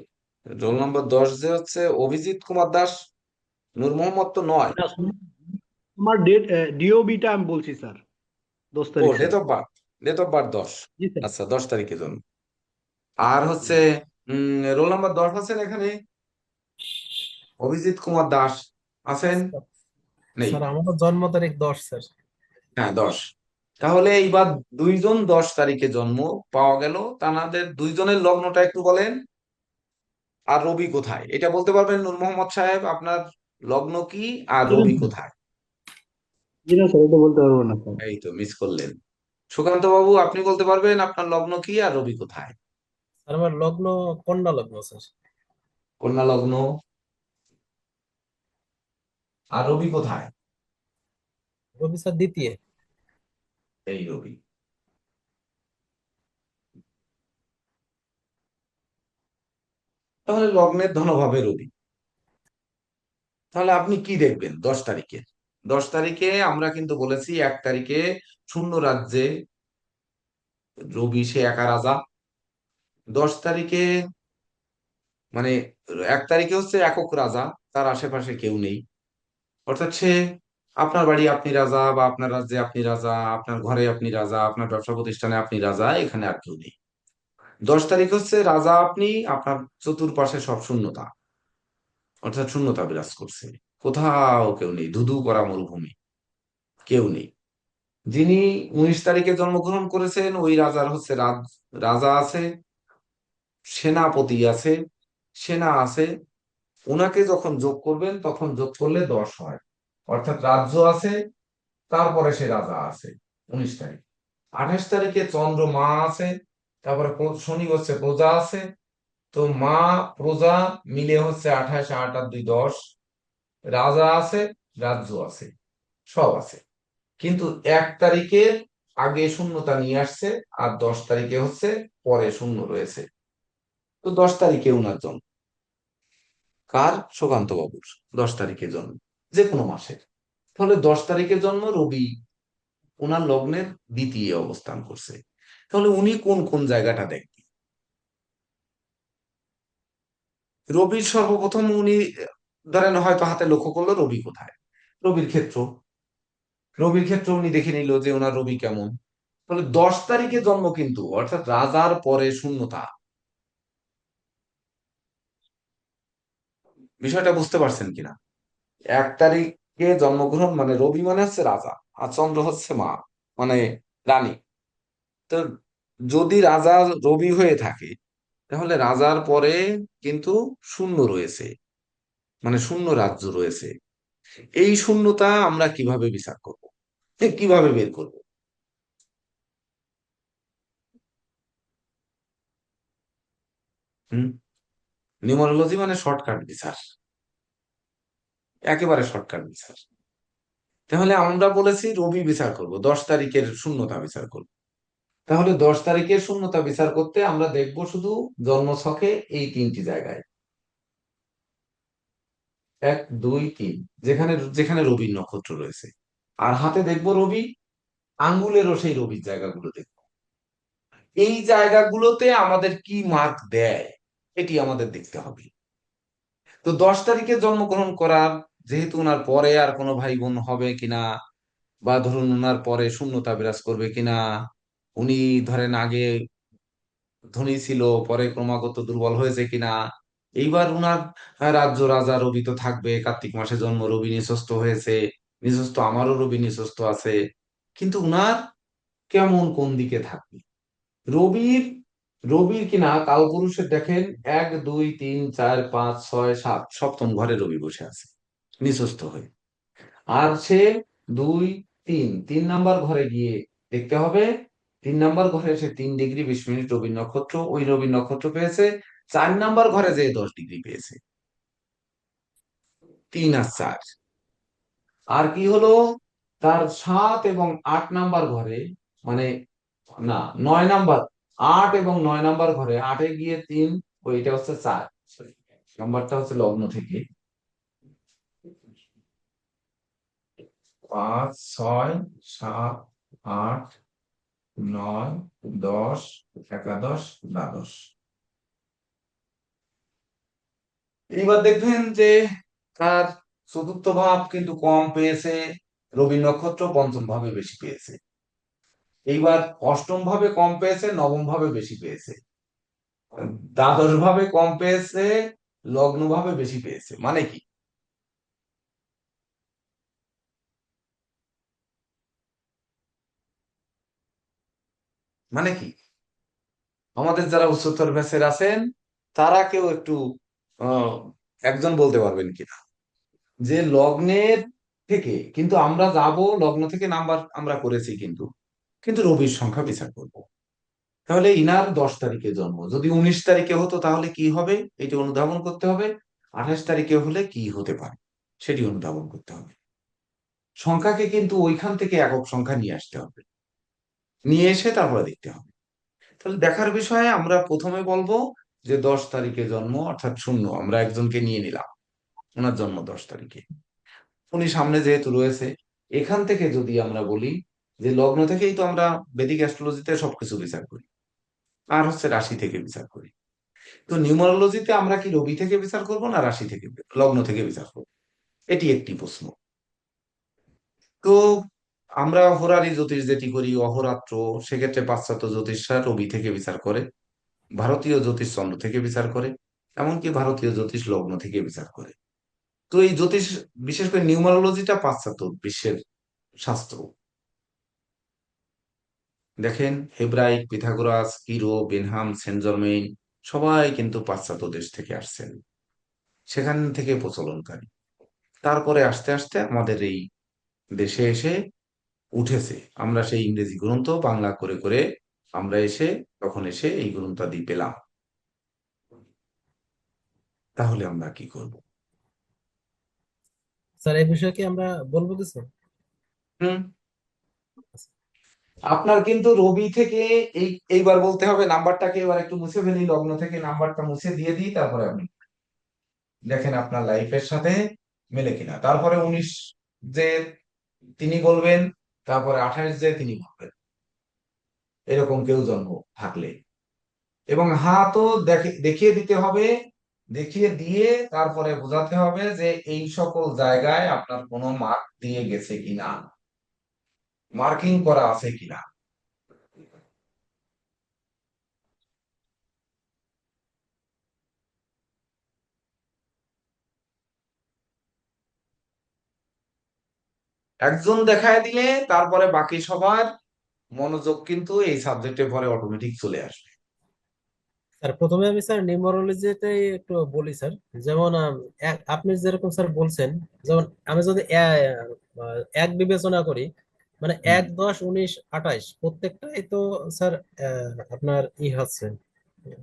রোল নাম্বার 10 যে হচ্ছে অভিজিৎ কুমার দাস, নূর মোহাম্মদ তো নয়। না, আমার ডিওবিটা আমি বলছি স্যার, 10 ও, তারিখ স্যার। Date of birth 10। জি স্যার। আচ্ছা, 10 তারিখে জন্ম। আর হচ্ছে রোল নাম্বার 10 আছেন এখানে? অভিজিৎ কুমার দাস আছেন? নেই। স্যার আমারও জন্ম তারিখ 10 স্যার। হ্যাঁ, 10। তাহলে এইবার দুইজন 10 তারিখে জন্ম পাওয়া গেল, তাদের দুইজনের লগ্নটা একটু বলেন, আর রবি কোথায় এটা বলতে পারবেন নূর মোহাম্মদ সাহেব? আপনার লগ্ন কি আর জি না রবি স্যার, কোথায়? জি না স্যার, এটা বলতে পারবো না স্যার। এই তো মিস করলেন। সুকান্ত বাবু, আপনি বলতে পারবেন আপনার লগ্ন কি আর রবি কোথায়? স্যার আমার লগ্ন কন্যা লগ্ন স্যার। কন্যা লগ্ন। আর রবি কোথায়? রবি স্যার দ্বিতীয়। এই রবি। তাহলে লগ্নের ধনভাবে রবি। তাহলে আপনি কি দেখবেন 10 তারিখে? 10 তারিখে আমরা কিন্তু বলেছি 1 তারিখে শূন্য রাজ্যে রবি, সে একা রাজা। 10 তারিখে মানে 1 তারিখে হচ্ছে একক রাজা, তার আশেপাশে কেউ নেই, অর্থাৎ সে আপনার বাড়ি আপনি রাজা, বা আপনার রাজ্যে আপনি রাজা, আপনার ঘরে আপনি রাজা, আপনার ব্যবসা প্রতিষ্ঠানে আপনি রাজা, এখানে আর কেউ নেই। 10 তারিখ হচ্ছে রাজা আপনি, আপনার চতুর্পাশে সব শূন্যতা, অর্থাৎ শূন্যতা বিরাজ করছে, কোথাও কেউ নেই, ধুধু করা মরুভূমি, কেউ নেই। যিনি 19 তারিখে জন্মগ্রহণ করেছেন ওই রাজার হচ্ছে রাজা আছে, সেনাপতি আছে, সেনা আছে, ওনাকে যখন যোগ করবেন তখন যোগ করলে 10 হয়, অর্থাৎ রাজ্য আছে, তারপরে সে রাজা আছে 19 তারিখ। 28 তারিখে চন্দ্র মা আছে, তারপরে শনি হচ্ছে প্রজা আছে, তো মা প্রজা মিলে হচ্ছে 28, 8 আর 2 10, রাজা আছে, রাজ্য আছে, সব আছে। কিন্তু 1 তারিখে আগে শূন্যতা নিয়ে আসছে, আর 10 তারিখে হচ্ছে পরে শূন্য রয়েছে। তো 10 তারিখে উনার জন্ম। কার? সুকান্ত বাবুর 10 তারিখে জন্ম, যে কোনো মাসের। তাহলে 10 তারিখে জন্ম, রবি ওনার লগ্নের দ্বিতীয় অবস্থান করছে। তাহলে উনি কোন কোন জায়গাটা দেখবেন? রবির সর্বপ্রথম উনি ধরেন হয়তো হাতে লক্ষ্য করলো রবি কোথায়, রবির ক্ষেত্র। রবির ক্ষেত্র উনি দেখে নিল যে ওনার রবি কেমন। তাহলে 10 তারিখে জন্ম কিন্তু, অর্থাৎ রাজার পরে শূন্যতা। বিষয়টা বুঝতে পারছেন কিনা? 1 তারিখে জন্মগ্রহণ মানে রবি মানে হচ্ছে রাজা, আর চন্দ্র হচ্ছে মা, মানে রানী। তো যদি রাজা রবি হয়ে থাকে, তাহলে রাজার পরে কিন্তু শূন্য রয়েছে, মানে শূন্য রাজ্য রয়েছে। এই শূন্যতা আমরা কিভাবে বিচার করব, কিভাবে বের করব? হুম, নিউমারোলজি মানে শর্টকাট বিচার, একেবারে শর্টকাট বিচার। তাহলে আমরা বলেছি রবি বিচার করব, 10 তারিখের শূন্যতা বিচার করব। তাহলে 10 তারিখের শূন্যতা বিচার করতে আমরা দেখব শুধু জন্মছকে এই 3টি জায়গায়, 1, 2, 3, যেখানে যেখানে রবির নক্ষত্র রয়েছে। আর হাতে দেখব রবি, আঙ্গুলেরও সেই রবির জায়গাগুলো দেখব। এই জায়গাগুলোতে আমাদের কি মার্ক দেয়, এটি আমাদের দেখতে হবে। তো 10 তারিখে জন্মগ্রহণ করার, যেহেতু ওনার পরে আর কোনো ভাই বোন হবে কিনা, বা ধরুন ওনার পরে শূন্যতা বিরাজ করবে কিনা, উনি ধরেন আগে ধনী ছিল পরে ক্রমাগত দুর্বল হয়েছে কিনা, এইবার উনার রাজ্য রাজা রবি তো থাকবে, কার্তিক মাসে জন্ম, রবি নিঃস্ত হয়েছে, নিঃস্ত, আমারও রবি নিঃস্ত আছে, কিন্তু উনার কেমন কোন দিকে থাকবে? রবির রবির কিনা কালপুরুষের দেখেন 1, 2, 3, 4, 5, 6, 7, সপ্তম ঘরে রবি বসে আছে নিঃস্ত হয়ে। আর সে 2, 3, 3 নাম্বার ঘরে গিয়ে দেখতে হবে, 3 নাম্বার ঘরে সে 3 ডিগ্রি 20 মিনিট রবি নক্ষত্র, ওই রবি নক্ষত্র পেয়েছে। 4 নাম্বার ঘরে যে 10 ডিগ্রি পেয়েছে, 3 আর 4। আর কি হলো, তার 7 এবং 8 নাম্বার ঘরে, মানে না, 9 নাম্বার, 8 এবং 9 নাম্বার ঘরে, 8-এ গিয়ে 3, ওইটা হচ্ছে 4, নাম্বারটা হচ্ছে লগ্ন থেকে 5, 6, 7, 8, 9, 10, 11, 12। এইবার দেখবেন যে তার চতুর্থ ভাব কিন্তু কম পেয়েছে, রবি নক্ষত্র পঞ্চম ভাবে বেশি পেয়েছে। এইবার অষ্টম ভাবে কম পেয়েছে, নবম ভাবে বেশি পেয়েছে, দ্বাদশ ভাবে কম পেয়েছে, লগ্ন ভাবে বেশি পেয়েছে। মানে কি? মানে কি? আমাদের যারা উচ্চতর ব্যাচের আছেন, তারা কেউ একটু আহ একজন বলতে পারবেন কিনা যে লগ্নের থেকে কিন্তু আমরা যাব, লগ্ন থেকে নাম্বার আমরা করেছি, কিন্তু কিন্তু রবির সংখ্যা বিচার করব। তাহলে ইনার 10 তারিখে জন্ম, যদি 19 তারিখে হতো তাহলে কি হবে এটি অনুধাবন করতে হবে। 28 তারিখে হলে কি হতে পারে সেটি অনুধাবন করতে হবে। সংখ্যাকে কিন্তু ওইখান থেকে একক সংখ্যা নিয়ে আসতে হবে, নিয়ে এসে তারপরে দেখতে হবে। তাহলে দেখার বিষয়ে আমরা প্রথমে বলবো যে 10 তারিখে জন্ম, অর্থাৎ শূন্য, আমরা একজনকে নিয়ে নিলাম, ওনার জন্ম 10 তারিখে, উনি সামনে যেহেতু রয়েছে। এখান থেকে যদি আমরা বলি যে লগ্ন থেকেই তো আমরা বেদিক অ্যাস্ট্রোলজিতে সবকিছু বিচার করি, আর হচ্ছে রাশি থেকে বিচার করি। তো নিউমারোলজিতে আমরা কি রবি থেকে বিচার করব না রাশি থেকে, লগ্ন থেকে বিচার করব? এটি একটি প্রশ্ন। তো আমরা অহরারি জ্যোতিষ যেটি করি, অহরাত্র, সেক্ষেত্রে পাশ্চাত্য জ্যোতিষরা রবি থেকে বিচার করে, ভারতীয় জ্যোতিষ চন্দ্র থেকে বিচার করে, এমনকি ভারতীয় জ্যোতিষ লগ্ন থেকে বিচার করে। তো এই জ্যোতিষ, বিশেষ করে নিউমারোলজিটা পাশ্চাত্য বিশ্বের শাস্ত্র। দেখেন হেব্রাইক, পিথাগোরাস, কিরো, বেনহাম, সেন্ট জার্মেইন সবাই কিন্তু পাশ্চাত্য দেশ থেকে আসছেন, সেখান থেকে প্রচলনকারী। তারপরে আস্তে আস্তে আমাদের এই দেশে এসে উঠেছে, আমরা সেই ইংরেজি গ্রন্থ বাংলা করে করে আমরা এসে, তখন এসে এই গ্রন্থাদি পেলাম। তাহলে আমরা কি করব? স্যার এই বিষয়ে কি আমরা বলবো কিছু? হুম, আপনার কিন্তু রবি থেকে এইবার বলতে হবে নাম্বারটাকে, এবার একটু মুছে ফেলি, লগ্ন থেকে নাম্বারটা মুছে দিয়ে দিই, তারপরে আপনি দেখেন আপনার লাইফের সাথে মেলে কিনা। তারপরে 19 যে তিনি বলবেন, তারপরে 28 যে তিনি বলবেন, এরকম কেউ জন্ম থাকলে। এবং হা তো দেখিয়ে দিতে হবে, দেখিয়ে দিয়ে তারপরে বোঝাতে হবে যে এই সকল জায়গায় আপনার কোনো মার্ক দিয়ে গেছে কিনা, মার্কিং করা আছে কিনা। একজন দেখায় দিলে তারপরে বাকি সবার মনোযোগ কিন্তু এই সাবজেক্টে পরে অটোমেটিক চলে আসবে। স্যার প্রথমে আমি স্যার নিউমারোলজিটাই একটু বলি স্যার। যেমন আপনি যেরকম স্যার বলছেন, যেমন আমি যদি এক বিবেচনা করি, মানে হুম। 1, 10, 19, 28 প্রত্যেকটাই তো স্যার আপনার হচ্ছে,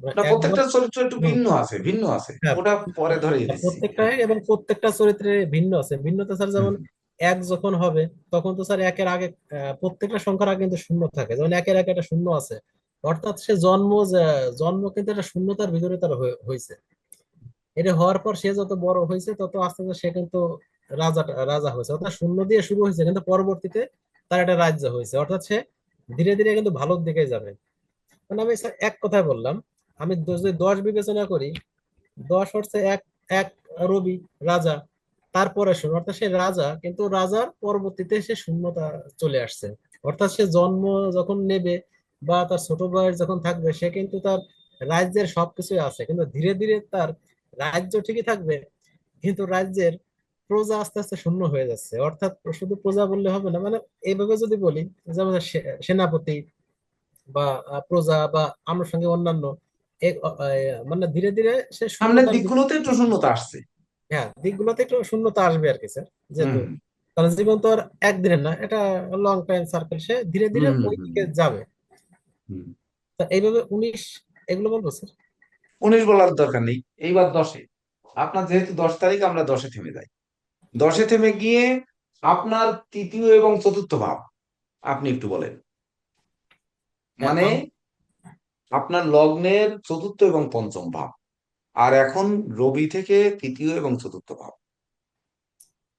মানে না, 1, 10। প্রত্যেকটা চরিত্র একটু হুম। ভিন্ন আছে, ভিন্ন আছে, হ্যাঁ, ওটা পরে ধরিয়ে দিচ্ছি। প্রত্যেকটাই এবং প্রত্যেকটা চরিত্রে ভিন্ন আছে। ভিন্নতা স্যার হুম। যেমন এক যখন হবে তখন তো স্যার একের আগে প্রত্যেকটা সংখ্যার আগে কিন্তু শূন্য থাকে, যেমন একের আগে একটা শূন্য আছে, অর্থাৎ সে জন্ম কিন্তু একটা শূন্যতার ভিতরে তার হয়েছে। এটা হওয়ার পর সে যত বড় হয়েছে তত আস্তে আস্তে সে কিন্তু রাজা হয়েছে, অর্থাৎ শূন্য দিয়ে শুরু হয়েছে কিন্তু পরবর্তীতে তার একটা রাজ্য হয়েছে, অর্থাৎ সে ধীরে ধীরে কিন্তু ভালোর দিকে যাবে। মানে আমি স্যার এক কথায় বললাম, আমি যদি 10 বিবেচনা করি, 10 হচ্ছে এক এক রবি রাজা, তারপরে শূন্য, অর্থাৎ সে রাজা কিন্তু রাজার পরবর্তীতে সে শূন্যতা চলে আসছে, অর্থাৎ সে জন্ম যখন নেবে বা তার ছোট বয়স যখন থাকবে সে কিন্তু তার রাজ্যের সবকিছুই আছে, কিন্তু ধীরে ধীরে তার রাজ্য ঠিকই থাকবে কিন্তু রাজ্যের প্রজা আস্তে আস্তে শূন্য হয়ে যাচ্ছে। অর্থাৎ শুধু প্রজা বললে হবে না, মানে এইভাবে যদি বলি, যেমন সেনাপতি বা প্রজা বা আনুষঙ্গিক অন্যান্য মানে ধীরে ধীরে সে সামনের শূন্যতার দিকগুলোতে একটু শূন্যতা আসছে। হ্যাঁ, দিকগুলোতে একটু শূন্যতা আসবে আর কি স্যার। হুম। যেহেতু কারণ জীবন তো আর একদিনের না, এটা লং টাইম সার্কেল, সে ধীরে ধীরে হুম। ওই হুম। দিকে যাবে। হুম। তা এইভাবে 19 এগুলো বলবো স্যার। 19 বলার দরকার নেই, এইবার 10-এ। আপনার যেহেতু 10 তারিখ, আমরা 10-এ থেমে যাই। 10-এ থেমে গিয়ে আপনার তৃতীয় এবং চতুর্থ ভাব আপনি একটু বলেন। মানে আপনার লগ্নের চতুর্থ এবং পঞ্চম ভাব, আর এখন রবি থেকে তৃতীয় এবং চতুর্থ ভাব।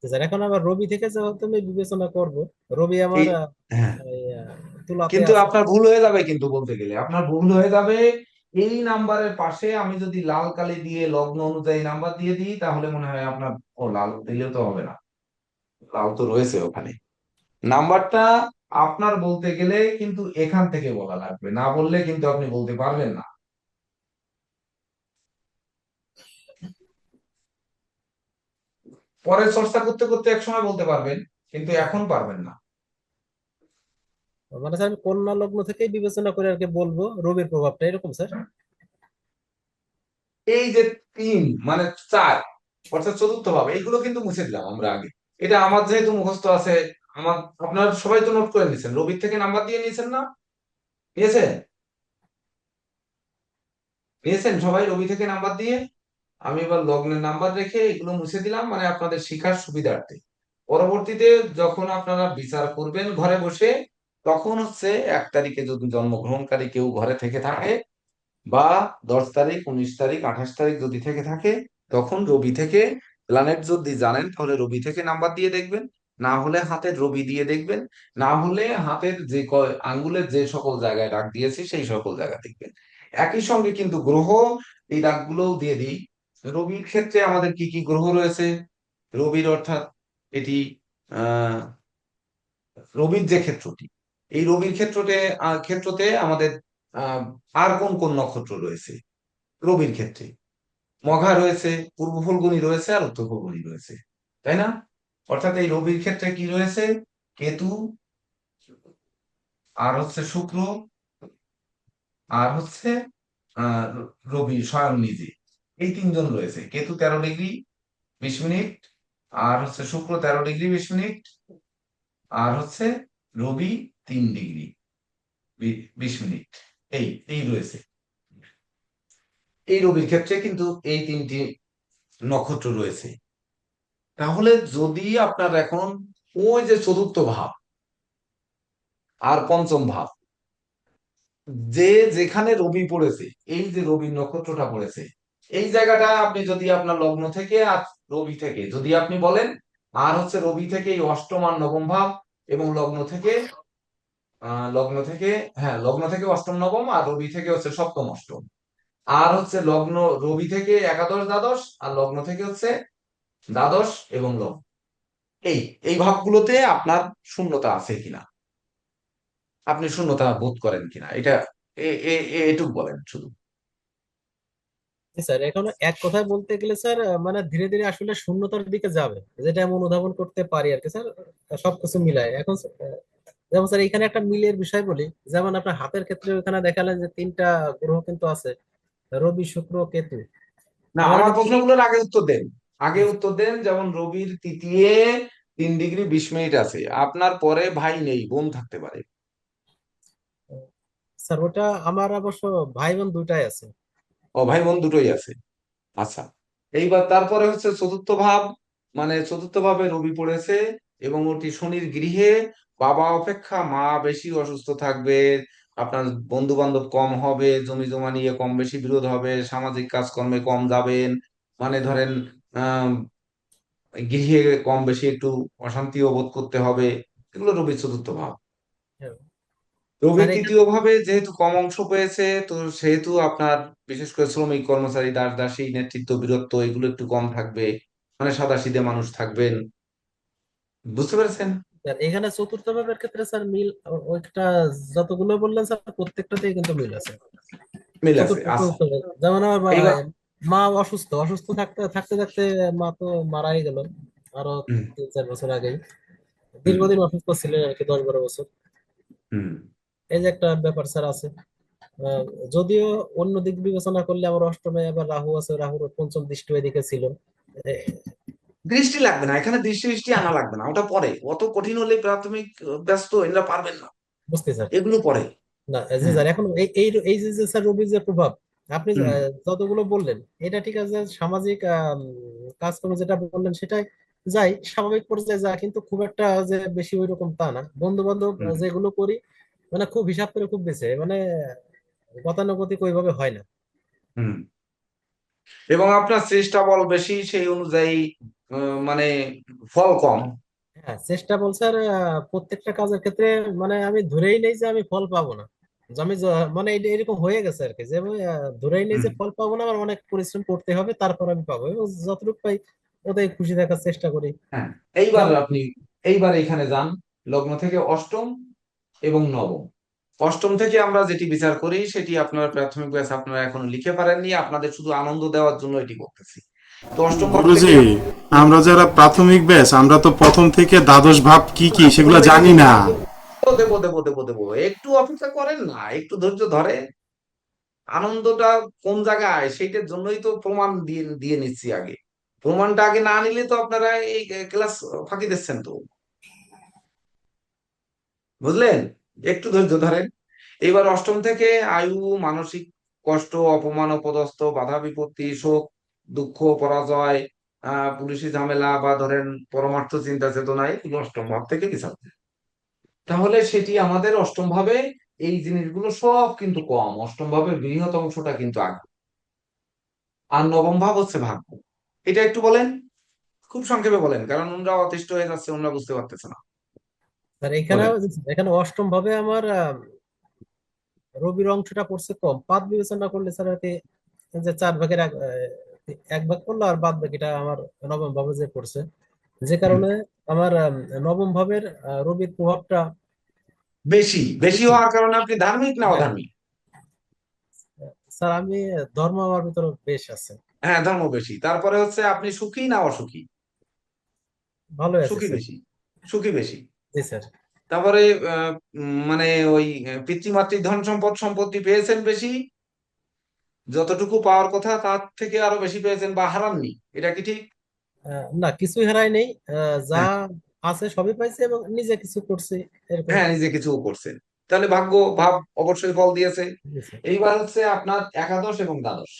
স্যার এখন আবার রবি থেকে যেহেতু আমি বিবেচনা করব, রবি আমার এই, হ্যাঁ, এই, তুলাতে কিন্তু আছে। আপনার ভুল হয়ে যাবে, কিন্তু বলতে গেলে আপনার ভুল হয়ে যাবে। এই নাম্বারের পাশে আমি যদি লাল কালি দিয়ে লগ্ন অনুযায়ী নাম্বার দিয়ে দিই, তাহলে মনে হয় আপনার, ও লাল দিলেও তো হবে না, লাল তো রয়েছে ওখানে। নাম্বারটা আপনার বলতে গেলে কিন্তু এখান থেকে বলা লাগবে, না বললে কিন্তু আপনি বলতে পারবেন না। পরে চর্চা করতে করতে একসময় বলতে পারবেন, কিন্তু এখন পারবেন না। মানে স্যার আমি কন্যা লগ্ন থেকেই বিবেচনা করে আর কি বলবো রবির প্রভাবটা, এরকম স্যার। এই যে 3 মানে 4, অর্থাৎ চতুর্থ ভাব, এইগুলো কিন্তু মুছে দিলাম আমরা আগে। এটা আমার যেহেতু মুখস্থ আছে, আমার, আপনার সবাই তো নোট করে নিয়েছেন, রবির থেকে নাম্বার দিয়ে নিয়েছেন না? নিয়েছেন? নিয়েছেন সবাই রবি থেকে নাম্বার দিয়ে? আমি এবার লগ্নের নাম্বার রেখে এগুলো মুছে দিলাম, মানে আপনাদের শিখার সুবিধার্থে। পরবর্তীতে যখন আপনারা বিচার করবেন ঘরে বসে, তখন হচ্ছে 1 তারিখে যদি জন্মগ্রহণকারী কেউ ঘরে থেকে থাকে, বা 10 তারিখ, 19 তারিখ, 28 তারিখ যদি থেকে থাকে, তখন রবি থেকে প্ল্যানেট যদি জানেন তাহলে রবি থেকে নাম্বার দিয়ে দেখবেন, না হলে হাতের রবি দিয়ে দেখবেন, না হলে হাতের যে আঙ্গুলের যে সকল জায়গায় দাগ দিয়েছি সেই সকল জায়গা দেখবেন। একই সঙ্গে কিন্তু গ্রহ, এই দাগগুলোও দিয়ে দিই। রবির ক্ষেত্রে আমাদের কি কি গ্রহ রয়েছে? রবির অর্থাৎ এটি আহ রবির যে ক্ষেত্রটি, এই রবির ক্ষেত্রতে আমাদের আহ আর কোন কোন নক্ষত্র রয়েছে রবির ক্ষেত্রে? মঘা রয়েছে, পূর্ব ফল্গুনী রয়েছে, আর উত্তর ফল্গুনী রয়েছে, তাই না? অর্থাৎ এই রবির ক্ষেত্রে কি রয়েছে? কেতু, আর হচ্ছে শুক্র, আর হচ্ছে আহ রবি স্বয়ং নিজে। এই 3 জন রয়েছে। কেতু 13 ডিগ্রি 20 মিনিট, আর হচ্ছে শুক্র 13 ডিগ্রি 20 মিনিট, আর হচ্ছে রবি 3 ডিগ্রি 20 মিনিট। এই এই রয়েছে। এই রবির ক্ষেত্রে কিন্তু এই 3টি নক্ষত্র রয়েছে। তাহলে যদি আপনার এখন ওই যে চতুর্থ ভাব আর পঞ্চম ভাব, যে যেখানে রবি পড়েছে, এই যে রবি নক্ষত্রটা পড়েছে, এই জায়গাটা আপনি যদি আপনার লগ্ন থেকে আর রবি থেকে যদি আপনি বলেন, আর হচ্ছে রবি থেকে এই অষ্টম আর নবম ভাব, এবং লগ্ন থেকে, হ্যাঁ লগ্ন থেকে অষ্টম নবম, আর রবি থেকে হচ্ছে সপ্তম অষ্টম, আর হচ্ছে লগ্ন রবি থেকে একাদশ দ্বাদশ, আর লগ্ন থেকে হচ্ছে দ্বাদশ এবং লগ্ন, এই এই ভাবগুলোতে আপনার শূন্যতা আছে কিনা, আপনি শূন্যতা বোধ করেন কিনা, এটা এটুকু বলেন শুধু। জি স্যার, এখন এক কথায় বলতে গেলে স্যার মানে ধীরে ধীরে আসলে শূন্যতার দিকে যাবে, যেটা আমি অনুধাবন করতে পারি আর কি স্যার। সবকিছু মিলায় এখন যেমন স্যার এখানে একটা মিলের বিষয় বলি, যেমন আপনার হাতের ক্ষেত্রে ওখানে দেখালেন যে তিনটা গ্রহ কিন্তু আছে, রবি শুক্র কেতু। না, আমার আমার কিন্তু প্রশ্নগুলোর আগে উত্তর দেন, আগে উত্তর দেন। যেমন রবির তৃতীয় 3 ডিগ্রি 20 মিনিট আছে, আপনার পরে ভাই নেই, বোন থাকতে পারে। স্যার ওটা আমার অবশ্য ভাই বোন দুটাই আছে। ও, ভাই বোন দুটোই আছে। আচ্ছা, এইবার তারপরে হচ্ছে চতুর্থ ভাব, মানে চতুর্থ ভাবে রবি পড়েছে এবং ওটি শনির গৃহে। বাবা অপেক্ষা মা বেশি অসুস্থ থাকবে, আপনার বন্ধু বান্ধব কম হবে, জমি জমা নিয়ে কম বেশি বিরোধ হবে, সামাজিক কাজকর্মে কম যাবেন, মানে ধরেন আহ গৃহে কম বেশি একটু অশান্তিও বোধ করতে হবে। এগুলো রবির চতুর্থ ভাব। হ্যাঁ। রবির স্যার এখানে তৃতীয় ভাবে যেহেতু কম অংশ পেয়েছে, তো সেহেতু আপনার বিশেষ করে শ্রমিক কর্মচারী দাস দাসী নেতৃত্ব বীরত্ব এগুলো একটু কম থাকবে, মানে সাদাসিধে মানুষ থাকবেন। বুঝতে পেরেছেন? স্যার এখানে চতুর্থ ভাবের ক্ষেত্রে স্যার মিল ওইটা যতগুলো বললেন স্যার প্রত্যেকটাতেই কিন্তু মিল আছে। মিল আছে, চতুর্থ আচ্ছা। চতুর্থ ভাব। যেমন আমার এইবার মা অসুস্থ অসুস্থ থাকতে থাকতে থাকতে মা তো মারাই গেল আরো হুম 3-4 বছর আগেই। হুম দীর্ঘদিন অসুস্থ ছিলেন আর কি, 10-12 বছর। হুম এই যে একটা ব্যাপার স্যার আছে। আহ, যদিও অন্য দিক বিবেচনা করলে আমার অষ্টমে আবার রাহু আছে, রাহুর পঞ্চম দৃষ্টি এদিকে ছিল। এ, দৃষ্টি লাগবে না এখানে, দৃষ্টি দৃষ্টি আনা লাগবে না, ওটা পরে, অত কঠিন হলে প্রাথমিক ব্যস্ত এরা পারবেন না, বুঝতে স্যার। এগুলো পরে। না জি হ্যাঁ। স্যার, এখন এই এই এই যে স্যার রবির যে প্রভাব আপনি হুম যতগুলো বললেন, এটা ঠিক আছে। সামাজিক কাজকর্ম যেটা বললেন সেটাই যাই স্বাভাবিক পর্যায়ে যায়, কিন্তু খুব একটা যে বেশি ওই রকম তা না। বন্ধু বান্ধব হুম যেগুলো করি মানে খুব হিসাব করে খুব বেশি, মানে গতানুগতিক ওইভাবে হয় না। হুম এবং আপনার চেষ্টা বল বেশি, সেই অনুযায়ী মানে ফল কম। হ্যাঁ চেষ্টা বলছে আর প্রত্যেকটা কাজের ক্ষেত্রে মানে আমি ধরেই নেই যে আমি ফল পাবো না। যে আমি মানে এরকম হয়ে গেছে আর কি, যে আমি ধরেই নেই হুম যে ফল পাবো না, আমার অনেক পরিশ্রম করতে হবে তারপর আমি পাবো, এবং যতটুকু পাই ওটাই খুশি থাকার চেষ্টা করি। হ্যাঁ, এইবার যেমন আপনি এইবার এখানে যান, লগ্ন থেকে অষ্টম এবং নবম। অষ্টম থেকে আমরা যেটি বিচার করি সেটি আপনার প্রাথমিক ব্যাস আপনারা এখনো লিখে পারেননি, আপনাদের শুধু আনন্দ দেওয়ার জন্য এটি করতেছি। তো অষ্টম ভাব থেকে গুরুজি, আমরা যারা প্রাথমিক ব্যাচ আমরা তো প্রথম থেকে দ্বাদশ ভাব কি কি সেগুলো জানি না। দেবো দেবো দেবো দেবো, একটু অপেক্ষা করেন না, একটু ধৈর্য ধরে। আনন্দটা কোন জায়গায় সেইটার জন্যই তো প্রমাণ দিয়ে দিয়ে নিচ্ছি আগে। প্রমাণটা আগে না নিলে তো আপনারা এই ক্লাস ফাঁকি দিচ্ছেন তো, বুঝলেন? একটু ধৈর্য ধরেন। এবার অষ্টম থেকে আয়ু, মানসিক কষ্ট, অপমান, অপদস্থ, বাধা বিপত্তি, শোক, দুঃখ, পরাজয়, পুলিশি ঝামেলা, বা ধরেন পরমার্থ চিন্তা চেতনায় এগুলো অষ্টম ভাব থেকে বিচার হয়। তাহলে সেটি আমাদের অষ্টম ভাবে এই জিনিসগুলো সব কিন্তু কম, অষ্টম ভাবের বৃহৎ অংশটা কিন্তু আগে। আর নবম ভাব হচ্ছে ভাগ্য। এটা একটু বলেন, খুব সংক্ষেপে বলেন, কারণ ওনারা অতিষ্ঠ হয়ে যাচ্ছে, ওনারা বুঝতে পারতেছে না। আর বলেন। এখানে অষ্টম ভাবে আমার রবির অংশটা পড়ছে কম, পাদ বিবেচনা করলে স্যার আর কি যে 4 ভাগের 1 ভাগ করলো, আর বাদ বাকিটা আমার নবম ভাবে যে পড়ছে, যে হুম। কারণে আমার নবম ভাবের রবির প্রভাবটা বেশি বেশি বেশি। হওয়ার কারণে আপনি ধার্মিক না হ্যাঁ অধার্মিক? স্যার, আমি ধর্ম আমার ভিতরে বেশ আছে। হ্যাঁ, ধর্ম বেশি। তারপরে হচ্ছে আপনি সুখী না অসুখী? ভালোই আছে সুখী স্যার। বেশি, সুখী বেশি। জি স্যার। তারপরে মানে ওই পিতৃমাতৃ ধন সম্পদ সম্পত্তি পেয়েছেন বেশি, যতটুকু পাওয়ার কথা তার থেকে আরো বেশি পেয়েছেন বা হারাননি, এটা কি ঠিক? না কিছুই হারাই নেই, যা হ্যাঁ। আছে সবই পাইছে এবং নিজে কিছু করছি এরকম। হ্যাঁ, নিজে কিছু করছেন, তাহলে ভাগ্য ভাব অবশ্যই ফল দিয়েছে। জি স্যার। এইবার হচ্ছে আপনার একাদশ এবং দ্বাদশ।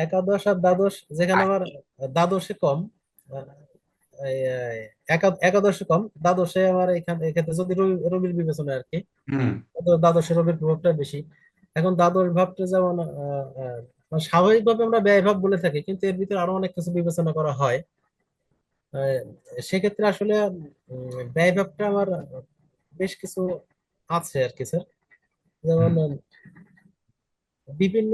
একাদশ আর দ্বাদশ, যেখানে আমার দ্বাদশে কম, আহ, এই, একাদশে কম, দ্বাদশে আমার এক্ষেত্রে যদি রবির বিবেচনা আর কি, হুম তো দ্বাদশে রবির প্রভাবটা বেশি। এখন দ্বাদশ ভাবটা যেমন স্বাভাবিকভাবে আমরা ব্যয়ভাব বলে থাকি, কিন্তু এর ভিতরে আরো অনেক কিছু বিবেচনা করা হয়। আহ, সেক্ষেত্রে আসলে ব্যয়ভাবটা আমার বেশ কিছু আছে আর কি স্যার। যেমন হুম। বিভিন্ন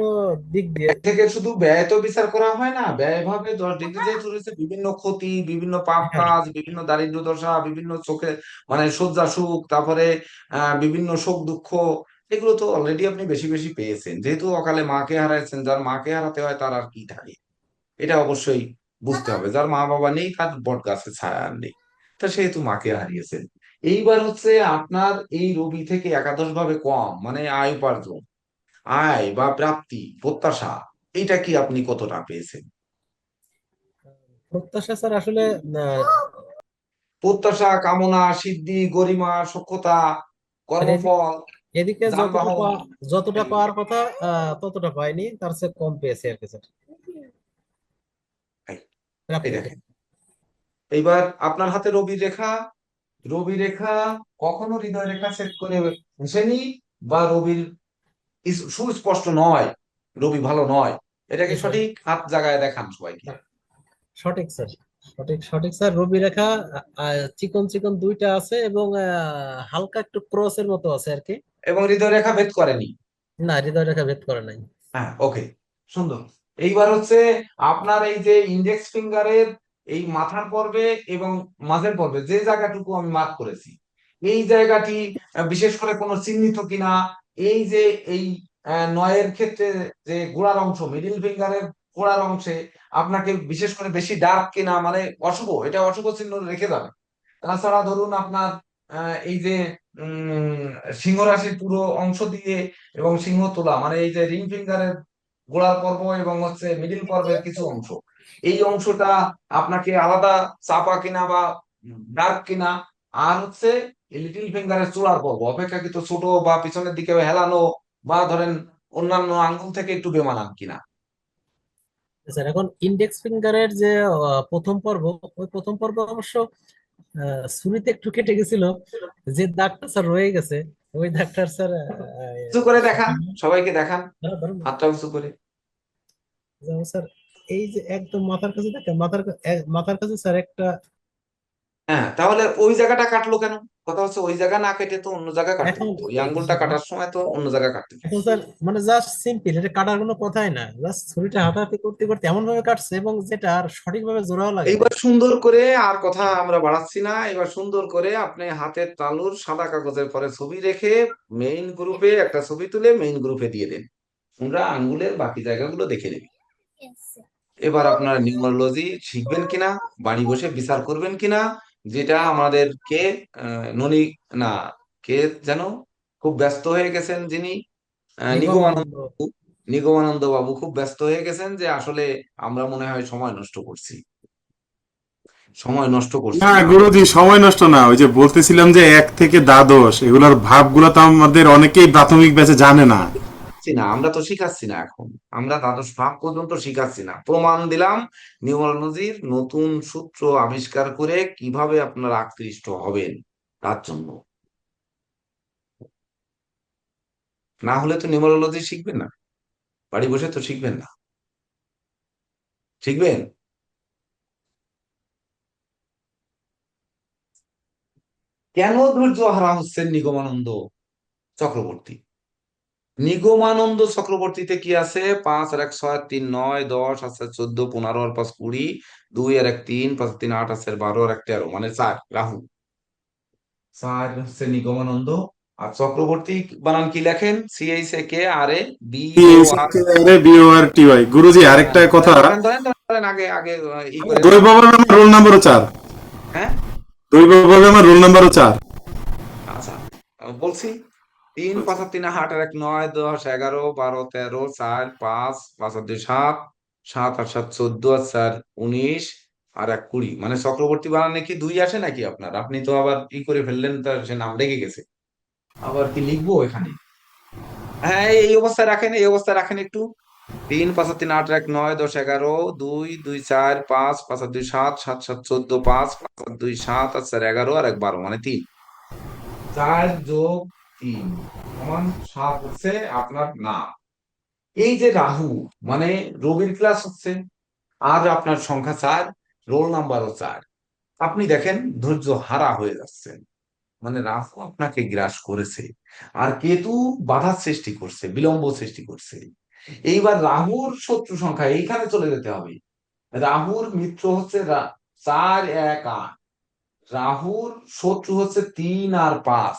দিক দিয়ে। এক থেকে শুধু ব্যয় তো বিচার করা হয় না, ব্যয় ভাবে 10 ডিগ্রি যেহেতু রয়েছে, বিভিন্ন ক্ষতি, বিভিন্ন পাপ হ্যাঁ, কাজ, বিভিন্ন দারিদ্র দশা, বিভিন্ন চোখে মানে শয্যা সুখ, তারপরে বিভিন্ন শোক দুঃখ, এগুলো তো অলরেডি আপনি বেশি বেশি পেয়েছেন। যেহেতু অকালে মাকে হারাইছেন, যার মাকে হারাতে হয় তার আর কি থাকে, এটা অবশ্যই বুঝতে হবে। যার মা বাবা নেই তার বট গাছের ছায়া আর নেই, তা সেহেতু মাকে হারিয়েছেন। এইবার হচ্ছে আপনার এই রবি থেকে একাদশ ভাবে কম, মানে আয় উপার্জন, আয় বা প্রাপ্তি প্রত্যাশা, এটা কি আপনি কতটা পেয়েছেন? প্রত্যাশা স্যার আসলে আহ, প্রত্যাশা, কামনা, সিদ্ধি, গরিমা, সখ্যতা, স্যার কর্মফল, এদিকে যানবাহন, যতটা এগুলো। পাওয়ার কথা ততটা পাইনি, তার চেয়ে কম পেয়েছি আর কি স্যার। এই এই প্রাপ্তিতে। দেখেন, এইবার আপনার হাতে রবি রেখা, রবি রেখা কখনো হৃদয় রেখা সেট করে বসেনি, বা রবির সুস্পষ্ট নয়, রবি ভালো নয়, এটা কি জি স্যার। সঠিক? হাত জায়গায় দেখান সবাইকে। সঠিক স্যার। সঠিক স্যার, রবি রেখা চিকন চিকন দুইটা আছে, এবং হালকা একটু ক্রসের মতো আছে আর কি। এবং হৃদয় রেখা ভেদ করেনি। না, হৃদয় রেখা ভেদ করে নাই। হ্যাঁ, ওকে, সুন্দর। এইবার হচ্ছে আপনার এই যে ইন্ডেক্স ফিঙ্গারের এই মাথার পর্বে এবং মাঝের পর্বে যে জায়গাটুকু আমি মার্ক করেছি, এই জায়গাটি বিশেষ করে কোনো চিহ্নিত কিনা, এই যে এই নয়ের ক্ষেত্রে যে গোড়ার অংশ, মিডিল ফিঙ্গারের গোড়ার অংশে আপনাকে বিশেষ করে বেশি ডার্ক কিনা, মানে অশুভ, এটা অশুভ চিহ্ন রেখে যাবে। তাছাড়া ধরুন আপনার এই যে উম সিংহ রাশির পুরো অংশ দিয়ে এবং সিংহ তোলা, মানে এই যে রিং ফিঙ্গারের গোড়ার পর্ব এবং হচ্ছে মিডিল পর্বের কিছু অংশ, এই অংশটা আপনাকে আলাদা চাপা কিনা বা ডার্ক কিনা, আর হচ্ছে লিটিল ফিঙ্গারের চূড়ার পর্ব অপেক্ষাকৃত ছোট বা পিছনের দিকে হেলানো, বা ধরেন অন্যান্য আঙ্গুল থেকে একটু বেমানান কিনা। স্যার এখন ইন্ডেক্স ফিঙ্গারের যে প্রথম পর্ব, ওই প্রথম পর্ব অবশ্য ছুরিতে একটু কেটে গেছিল, যে দাগটা স্যার রয়ে গেছে, ওই দাগটার স্যার উঁচু করে দেখান, সবাইকে দেখান, ধরুন হাতটা উঁচু করে। যেমন স্যার এই যে একদম মাথার কাছে দেখেন, মাথার কাছে স্যার একটা। হ্যাঁ, তাহলে ওই জায়গাটা কাটলো কেন? কথা হচ্ছে ওই জায়গা না কেটে তো অন্য জায়গা কাটতে এখন হতো, ওই আঙ্গুলটা কাটার সময় তো অন্য জায়গা কাটতে হতো। এখন স্যার মানে জাস্ট সিম্পল, এটা কাটার কোনো কথাই না, জাস্ট ছুরিটা হাতাহাতি করতে করতে এমন ভাবে কাটছে, এবং যেটা আর সঠিকভাবে জোড়াও লাগে নাই। এইবার সুন্দর করে, আর কথা আমরা বাড়াচ্ছি না, এবার সুন্দর করে আপনি হাতের তালুর সাদা কাগজের পরে ছবি রেখে মেইন গ্রুপে একটা ছবি তুলে মেইন গ্রুপে দিয়ে দেন, আমরা আঙ্গুলের বাকি জায়গাগুলো দেখে নেব। এবার আপনার নিউমারোলজি শিখবেন কিনা, বাড়ি বসে বিচার করবেন কিনা, যেটা আমাদেরকে ননি না, কে যেন খুব ব্যস্ত হয়ে গেছেন যিনি, নিগমানন্দ নিগমানন্দ। বাবু, নিগমানন্দ বাবু খুব ব্যস্ত হয়ে গেছেন, যে আসলে আমরা মনে হয় সময় নষ্ট করছি, সময় নষ্ট করছি না না। গুরুজি, সময় নষ্ট না, ওই যে বলতেছিলাম যে 1 থেকে দ্বাদশ এগুলোর ভাবগুলো তো আমাদের অনেকেই প্রাথমিক ব্যাচে জানে না। না, আমরা তো শিখাচ্ছি না এখন, আমরা দ্বাদশ ভাগ পর্যন্ত শিখাচ্ছি না, প্রমাণ দিলাম নিউমারোলজির নতুন সূত্র আবিষ্কার করে কিভাবে আপনারা আকৃষ্ট হবেন তার জন্য। না হলে তো নিউমারোলজি শিখবেন না, বাড়ি বসে তো শিখবেন না, শিখবেন। কেন ধৈর্য হারা হচ্ছেন নিগমানন্দ চক্রবর্তী? নিগমানন্দ চক্রবর্তীতে কি আছে? 5 আর 1 6 আর 3 9, 10 আছে 14, 15 আর 5 20, 2 আর 1 3, 5 আর 3 8 আছে 12 আর 1 13, মানে 4 রাহু। 4 হচ্ছে নিগমানন্দ। আর চক্রবর্তী বানান কি লেখেন? CHAKRABOR। BORTY। গুরুজি আরেকটা কথা, ধরেন ধরেন ধরেন ধরেন, আগে আগে ই করে নেন। দৈবভাবে আমার রোল নাম্বারও 4। হ্যাঁ, দৈবভাবে আমার রোল নাম্বারও 4। আচ্ছা, বলছি 3 5 আর 3 8 আর 1 9 10 11 12 13 4 5 5 আর 2 7 7 আর 7 14 আর 4 19 আর 1 20, মানে চক্রবর্তী বানানে কি 2 আসে নাকি আপনার? আপনি তো আবার ই করে ফেললেন, তার সে নাম রেগে গেছে, আবার কি লিখবো এখানে? হ্যাঁ, এই অবস্থায় রাখেন, এই অবস্থায় রাখেন একটু। 3 5 আর 3 8 আর 1 9 10 11 2 2 4 5 5 আর 2 7 7 7 14 5 5 আর 2 7 আর 4 11 আর 1 12, মানে 3। 4 যোগ 3 সমান 7 হচ্ছে আপনার নাম। এই যে রাহু মানে রবির ক্লাস হচ্ছে, আর আপনার সংখ্যা 4, রোল নাম্বারও 4। আপনি দেখেন ধৈর্য হারা হয়ে যাচ্ছেন, মানে রাহু আপনাকে গ্রাস করেছে, আর কেতু বাধার সৃষ্টি করছে, বিলম্ব সৃষ্টি করছে। এইবার রাহুর শত্রু সংখ্যা এইখানে চলে যেতে হবে। রাহুর মিত্র হচ্ছে 4, 1, 8। রাহুর শত্রু হচ্ছে 3 আর 5,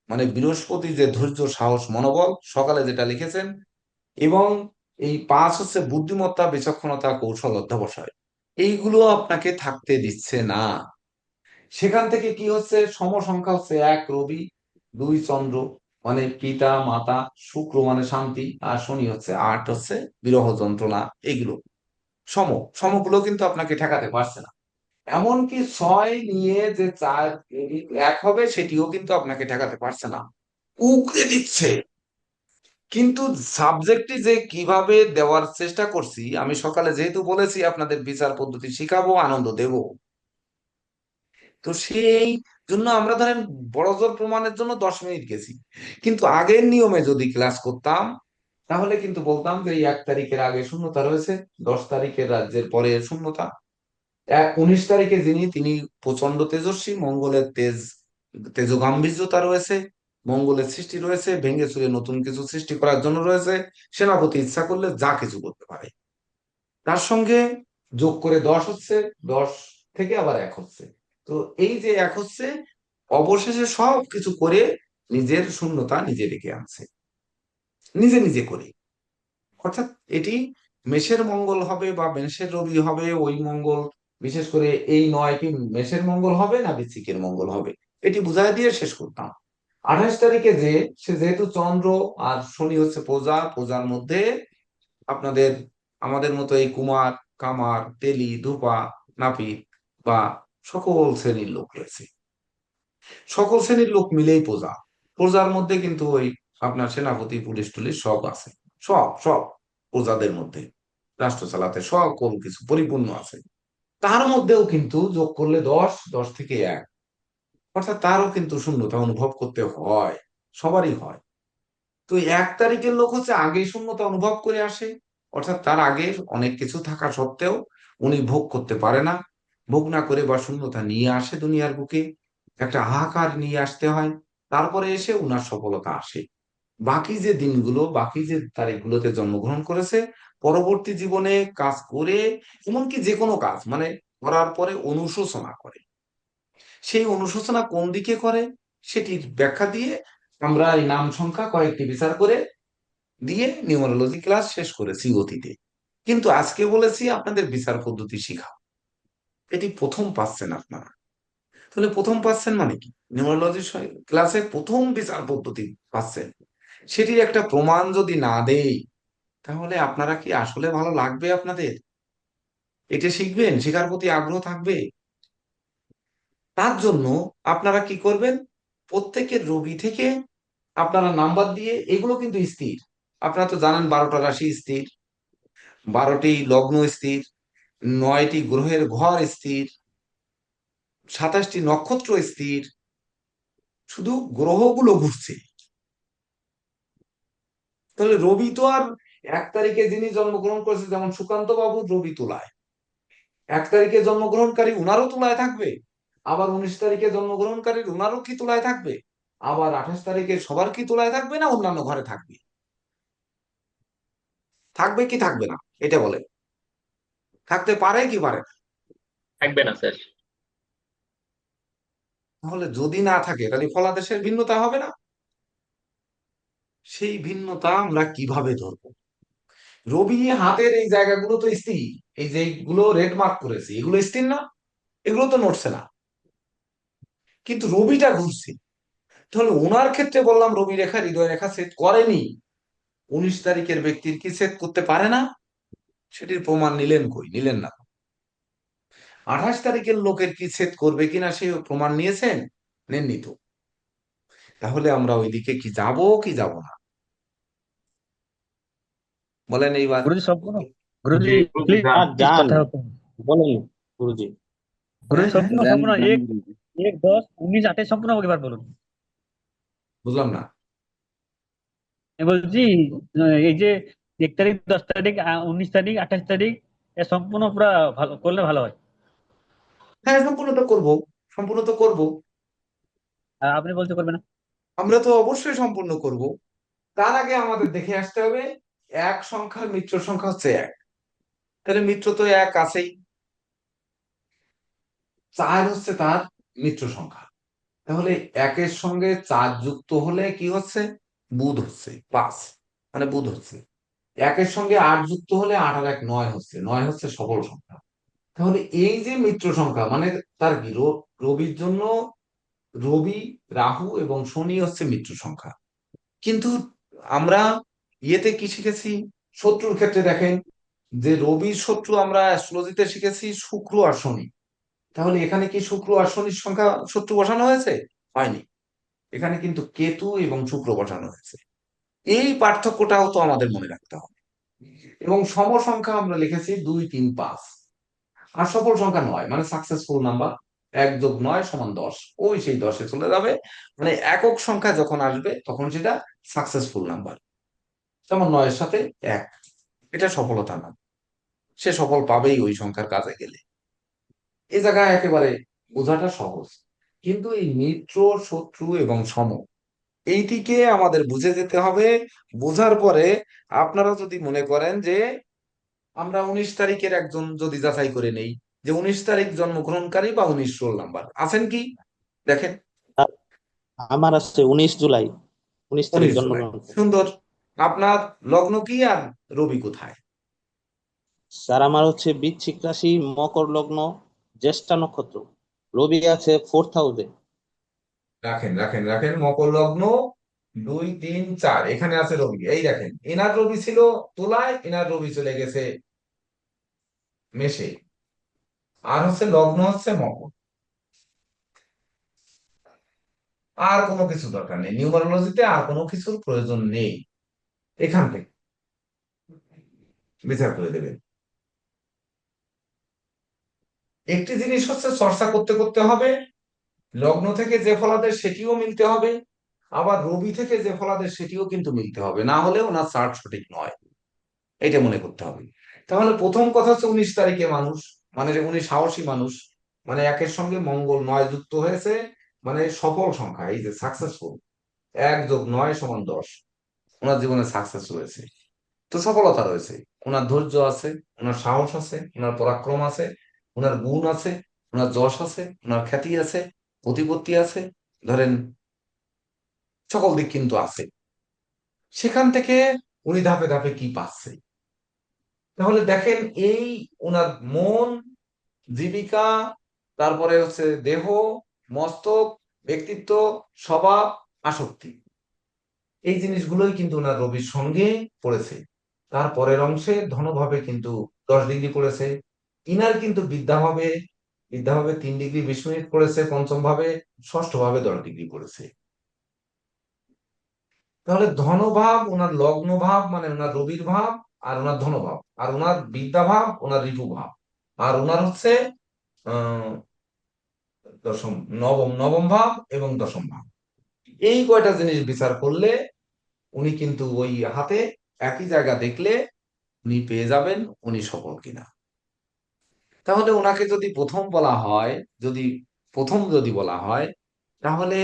মানে বৃহস্পতি যে ধৈর্য, সাহস, মনোবল, সকালে যেটা লিখেছেন। এবং এই 5 হচ্ছে বুদ্ধিমত্তা, বিচক্ষণতা, কৌশল, অধ্যবসায়। এইগুলো আপনাকে থাকতে দিচ্ছে না। সেখান থেকে কি হচ্ছে, সমসংখ্যা হচ্ছে 1 রবি, 2 চন্দ্র মানে পিতা মাতা, শুক্র মানে শান্তি, আর শনি হচ্ছে 8 হচ্ছে বিরহ যন্ত্রণা। এগুলো সমগুলো কিন্তু আপনাকে ঠেকাতে পারছে না। এমনকি 6 নিয়ে যে 4 1 হবে, সেটিও কিন্তু আপনাকে ঠেকাতে পারছে না, উগরে দিচ্ছে। কিন্তু সাবজেক্টটি যে কিভাবে দেওয়ার চেষ্টা করছি, আমি সকালে যেহেতু বলেছি আপনাদের বিচার পদ্ধতি শিখাবো, আনন্দ দেব, তো সেই জন্য আমরা ধরেন বড় জোর প্রমাণের জন্য 10 মিনিট গেছি। কিন্তু আগের নিয়মে যদি ক্লাস করতাম, তাহলে কিন্তু বলতাম যে এই 1 তারিখের আগে শূন্যতা রয়েছে, 10 তারিখের রাজ্যের পরে শূন্যতা, 19 তারিখে যিনি, তিনি প্রচন্ড তেজস্বী, মঙ্গলের তেজগাম্ভীর্যতা রয়েছে, মঙ্গলের সৃষ্টি রয়েছে, ভেঙে চুরে নতুন কিছু সৃষ্টি করার জন্য রয়েছে। সেনাপতি ইচ্ছা করলে যা কিছু করতে পারে। তার সঙ্গে যোগ করে 10 হচ্ছে, 10 থেকে আবার 1 হচ্ছে। তো এই যে 1 হচ্ছে, অবশেষে সব কিছু করে নিজের শূন্যতা নিজে ডেকে আনছে, নিজে নিজে করে। অর্থাৎ এটি মেষের মঙ্গল হবে বা মেষের রবি হবে, ওই মঙ্গল বিশেষ করে এই 9টি মেষের মঙ্গল হবে না বৃশ্চিকের মঙ্গল হবে, এটি বুঝাই দিয়ে শেষ করতাম। 28 তারিখে যে, সে যেহেতু চন্দ্র আর শনি হচ্ছে পূজার মধ্যে আপনাদের আমাদের মতো এই কুমার, কামার, তেলি, ধূপা, নাপিত বা সকল শ্রেণীর লোক রয়েছে। সকল শ্রেণীর লোক মিলেই প্রজার মধ্যে কিন্তু ওই আপনার সেনাপতি, পুলিশ টুলিশ সব আছে, সব সব প্রজাদের মধ্যে রাষ্ট্র চালাতে সকল কিছু পরিপূর্ণ আছে। তার মধ্যেও কিন্তু যোগ করলে 10, 10 থেকে 1, অর্থাৎ তারও কিন্তু শূন্যতা অনুভব করতে হয়, সবারই হয়। তো 1 তারিখের লোক হচ্ছে আগেই শূন্যতা অনুভব করে আসে, অর্থাৎ তার আগে অনেক কিছু থাকা সত্ত্বেও উনি ভোগ করতে পারে না, ভোগ না করে বা শূন্যতা নিয়ে আসে দুনিয়ার বুকে, একটা হাহাকার নিয়ে আসতে হয়, তারপরে এসে উনার সফলতা আসে। বাকি যে দিনগুলো, বাকি যে তারিখগুলোতে জন্মগ্রহণ করেছে, পরবর্তী জীবনে কাজ করে, এমনকি যে কোনো কাজ মানে করার পরে অনুশোচনা করে। সেই অনুশোচনা কোন দিকে করে, সেটির ব্যাখ্যা দিয়ে আমরা এই নাম সংখ্যা কয়েকটি বিচার করে দিয়ে নিউমারোলজি ক্লাস শেষ করেছি অতীতে। কিন্তু আজকে বলেছি আপনাদের বিচার পদ্ধতি শিখাও, এটি প্রথম পাচ্ছেন আপনারা। তাহলে প্রথম পাচ্ছেন মানে কি, নিউমারোলজি ক্লাসে প্রথম বিচার পদ্ধতি পাচ্ছেন, সেটির একটা প্রমাণ যদি না দেই, তাহলে আপনারা কি আসলে ভালো লাগবে আপনাদের? এটা শিখবেন, শেখার প্রতি আগ্রহ থাকবে? তার জন্য আপনারা কি করবেন, প্রত্যেকের রবি থেকে আপনারা নাম্বার দিয়ে, এগুলো কিন্তু স্থির, আপনারা তো জানেন 12টা রাশি স্থির, 12টি লগ্ন স্থির, 9টি গ্রহের ঘর স্থির, 27টি নক্ষত্র স্থির, শুধু গ্রহগুলো ঘুরছে। তাহলে রবি তো আর 1 তারিখে যিনি জন্মগ্রহণ করেছে, যেমন সুকান্ত বাবু রবি তুলায়, 1 তারিখে জন্মগ্রহণকারী উনারও তুলায় থাকবে, আবার 19 তারিখে জন্মগ্রহণকারীর উনারও কি তুলায় থাকবে, আবার 28 তারিখে সবার কি তুলায় থাকবে, না অন্যান্য ঘরে থাকবে? থাকবে কি থাকবে না, এটা বলে? থাকতে পারে কি পারে না? থাকবে না স্যার। তাহলে যদি না থাকে, তাহলে ফলাদেশের ভিন্নতা হবে না? সেই ভিন্নতা আমরা কিভাবে ধরবো? রবি হাতের এই জায়গাগুলো তো স্থির, এই যেগুলো রেড মার্ক করেছি এগুলো স্থির না, এগুলো তো নড়ছে না, কিন্তু রবিটা ঘুরছে। তাহলে ওনার ক্ষেত্রে বললাম রবি রেখা হৃদয় রেখা ছেদ করেনি, 19 তারিখের ব্যক্তির কি ছেদ করতে পারে না? সেটির প্রমাণ নিলেন কই? নিলেন না। 28 তারিখের লোকের কি ছেদ করবে কিনা সে প্রমাণ নিয়েছেন? নেননি তো। তাহলে আমরা ওইদিকে কি যাব কি যাব না, বলেন এইবার। গুরুজি সম্পূর্ণ, গুরুজি প্লিজ হ্যাঁ প্লিজ যান, কথা হবে। বলেন গুরুজি। গুরুজি হ্যাঁ, সম্পূর্ণ দেন সম্পূর্ণ দেন 1 গুরুজি। 1 10 19 8 সম্পূর্ণ একবার বলুন। বুঝলাম না। আমি বলছি এই যে 1 তারিখ, 10 তারিখ, 19 তারিখ, 28 তারিখ, এ সম্পূর্ণ পুরা ভালো করলে ভালো হয়। হ্যাঁ, সম্পূর্ণ তো করবো, সম্পূর্ণ তো করবো। আর আপনি বলতে করবেন না? আমরা তো অবশ্যই সম্পূর্ণ করব। তার আগে আমাদের দেখে আসতে হবে এক সংখ্যার মিত্র সংখ্যা হচ্ছে 1। তাহলে মিত্র তো 1 আছেই। 4 হচ্ছে তার মিত্র সংখ্যা। তাহলে 1-এর সঙ্গে 4 যুক্ত হলে কি হচ্ছে? বুধ হচ্ছে 5, মানে বুধ হচ্ছে। 1-এর সঙ্গে 8 যুক্ত হলে 8 আর 1 9 হচ্ছে, 9 হচ্ছে সফল সংখ্যা। তাহলে এই যে মিত্র সংখ্যা মানে তার কি রবির জন্য রবি, রাহু এবং শনি হচ্ছে মিত্র সংখ্যা। কিন্তু আমরা ইয়েতে কি শিখেছি? শত্রুর ক্ষেত্রে দেখেন যে রবির শত্রু আমরা অ্যাস্ট্রোলজিতে শিখেছি শুক্র আর শনি। তাহলে এখানে কি শুক্র আর শনির সংখ্যা শত্রু বসানো হয়েছে? হয়নি। এখানে কিন্তু কেতু এবং শুক্র বসানো হয়েছে। এই পার্থক্যটাও তো আমাদের মনে রাখতে হবে। এবং সম সংখ্যা আমরা লিখেছি 2 3 5, আর সফল সংখ্যা 9, মানে সাকসেসফুল নাম্বার। 1 যোগ 9 সমান 10, ওই সেই 10-এ চলে যাবে। মানে একক সংখ্যা যখন আসবে তখন সেটা সাকসেসফুল নাম্বার। যেমন 9-এর সাথে 1, এটা সফলতা নাম, সে সফল পাবেই ওই সংখ্যার কাজে গেলে। এই জায়গায় একেবারে বোঝাটা সহজ। কিন্তু এই মিত্র, শত্রু এবং সম, এইটিকে আমাদের বুঝে যেতে হবে। বোঝার পরে আপনারা যদি মনে করেন যে আমরা 19 তারিখের একজন যদি যাচাই করে নেই যে 19 তারিখ জন্মগ্রহণকারী বা 19 রোল নাম্বার আছেন কি, দেখেন। আমার আছে 19 জুলাই, 19 তারিখ 19 জুলাই, জন্মগ্রহণ। সুন্দর। আপনার লগ্ন কি আর রবি কোথায়? স্যার আমার হচ্ছে বৃশ্চিক রাশি, মকর লগ্ন, জ্যেষ্ঠা নক্ষত্র। রবি আছে 4th হাউসে। রাখেন রাখেন রাখেন, মকর লগ্ন 2 3 4, এখানে আছে রবি। এই দেখেন, এনার রবি ছিল তুলায়, এনার রবি চলে গেছে মেষে, আর হচ্ছে লগ্ন হচ্ছে মকর। আর কোনো কিছু দরকার নেই, নিউমারোলজিতে আর কোনো কিছুর প্রয়োজন নেই। এখান থেকে বিচার করে দেবেন। একটি জিনিস হচ্ছে চর্চা করতে করতে হবে, লগ্ন থেকে যে ফলাদেশ সেটিও মিলতে হবে, আবার রবি থেকে যে ফলাদেশ সেটিও কিন্তু মিলতে হবে, না হলে ওনার চার্ট সঠিক নয়, এটা মনে করতে হবে। তাহলে প্রথম কথা হচ্ছে 19 তারিখে মানুষ, মানে যে উনি সাহসী মানুষ, মানে 1-এর সঙ্গে মঙ্গল 9 যুক্ত হয়েছে, মানে সফল সংখ্যা, এই যে সাকসেসফুল। 1 যোগ 9 সমান 10, ওনার জীবনে সাকসেস রয়েছে, তো সফলতা রয়েছে। ওনার ধৈর্য আছে, ওনার সাহস আছে, ওনার পরাক্রম আছে, ওনার গুণ আছে, ওনার যশ আছে, ওনার খ্যাতি আছে, প্রতিপত্তি আছে, ধরেন সকল দিক কিন্তু আছে। সেখান থেকে উনি ধাপে ধাপে কি পাচ্ছে, তাহলে দেখেন এই ওনার মন, জীবিকা, তারপরে হচ্ছে দেহ, মস্তক, ব্যক্তিত্ব, স্বভাব, আসক্তি, এই জিনিসগুলোই কিন্তু ওনার রবির সঙ্গে পড়েছে। তার পরের অংশে ধনভাবে কিন্তু 10 ডিগ্রি পড়েছে। ইনার কিন্তু বিদ্যাভাবে 3 ডিগ্রি 20 মিনিট পড়েছে পঞ্চম ভাবে, ষষ্ঠ ভাবে 10 ডিগ্রি পড়েছে। তাহলে ধনভাব ওনার লগ্ন ভাব, মানে ওনার রবির ভাব, আর ওনার ধনভাব, আর ওনার বিদ্যা ভাব ওনার রিপু ভাব, আর ওনার হচ্ছে আহ নবম ভাব এবং দশম ভাব। এই কয়টা জিনিস বিচার করলে উনি কিন্তু ওই হাতে একই জায়গা দেখলে উনি পেয়ে যাবেন উনি সফল কিনা। তাহলে ওনাকে যদি প্রথম বলা হয় তাহলে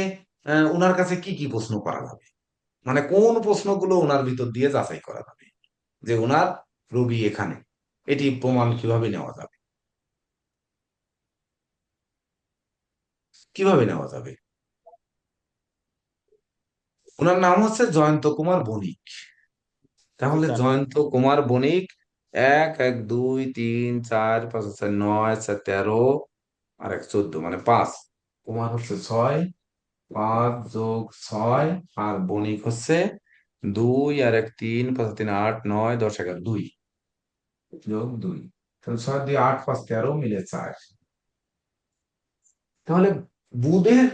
ওনার কাছে কি কি প্রশ্ন করা যাবে, মানে কোন প্রশ্নগুলো ওনার ভিতর দিয়ে যাচাই করা যাবে যে ওনার রবি এখানে, এটি প্রমাণ কিভাবে নেওয়া যাবে? কিভাবে নেওয়া যাবে? ওনার নাম হচ্ছে জয়ন্ত কুমার বণিক। তাহলে স্যার জয়ন্ত কুমার বণিক, 1 1 2 3 4 5 6 9 4 13 আর 1 14, মানে 5। কুমার হচ্ছে 6, 5 যোগ 6, আর বণিক হচ্ছে 2 আর 1 3 5 3 8 9 10 11, 2 যোগ 2, তাহলে 6 2 8 5 13 মিলে 4। তাহলে বুধের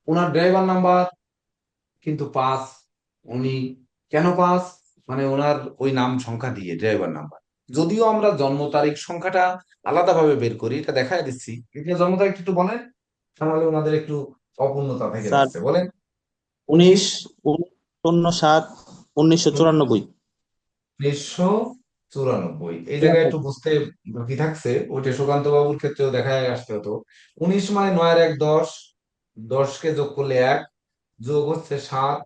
ওনার ড্রাইভার নাম্বার কিন্তু 5। উনি কেন 5? মানে ওনার ওই নাম সংখ্যা দিয়ে ড্রাইভার নাম্বার। যদিও আমরা জন্ম তারিখ সংখ্যাটা আলাদাভাবে বের করি, এটা দেখাই দিচ্ছি। এটা জন্ম তারিখ একটু বলেন, তাহলে ওনাদের একটু অপূর্ণতা থেকে স্যার যাচ্ছে, বলেন। 19/07/1994। 1994। এই জায়গায় একটু বুঝতে বাকি থাকছে, ওইটা সুকান্ত বাবুর ক্ষেত্রেও দেখা আসতে হতো। 19 মানে 9 আর 1 10, 10কে যোগ করলে 1, যোগ হচ্ছে 7,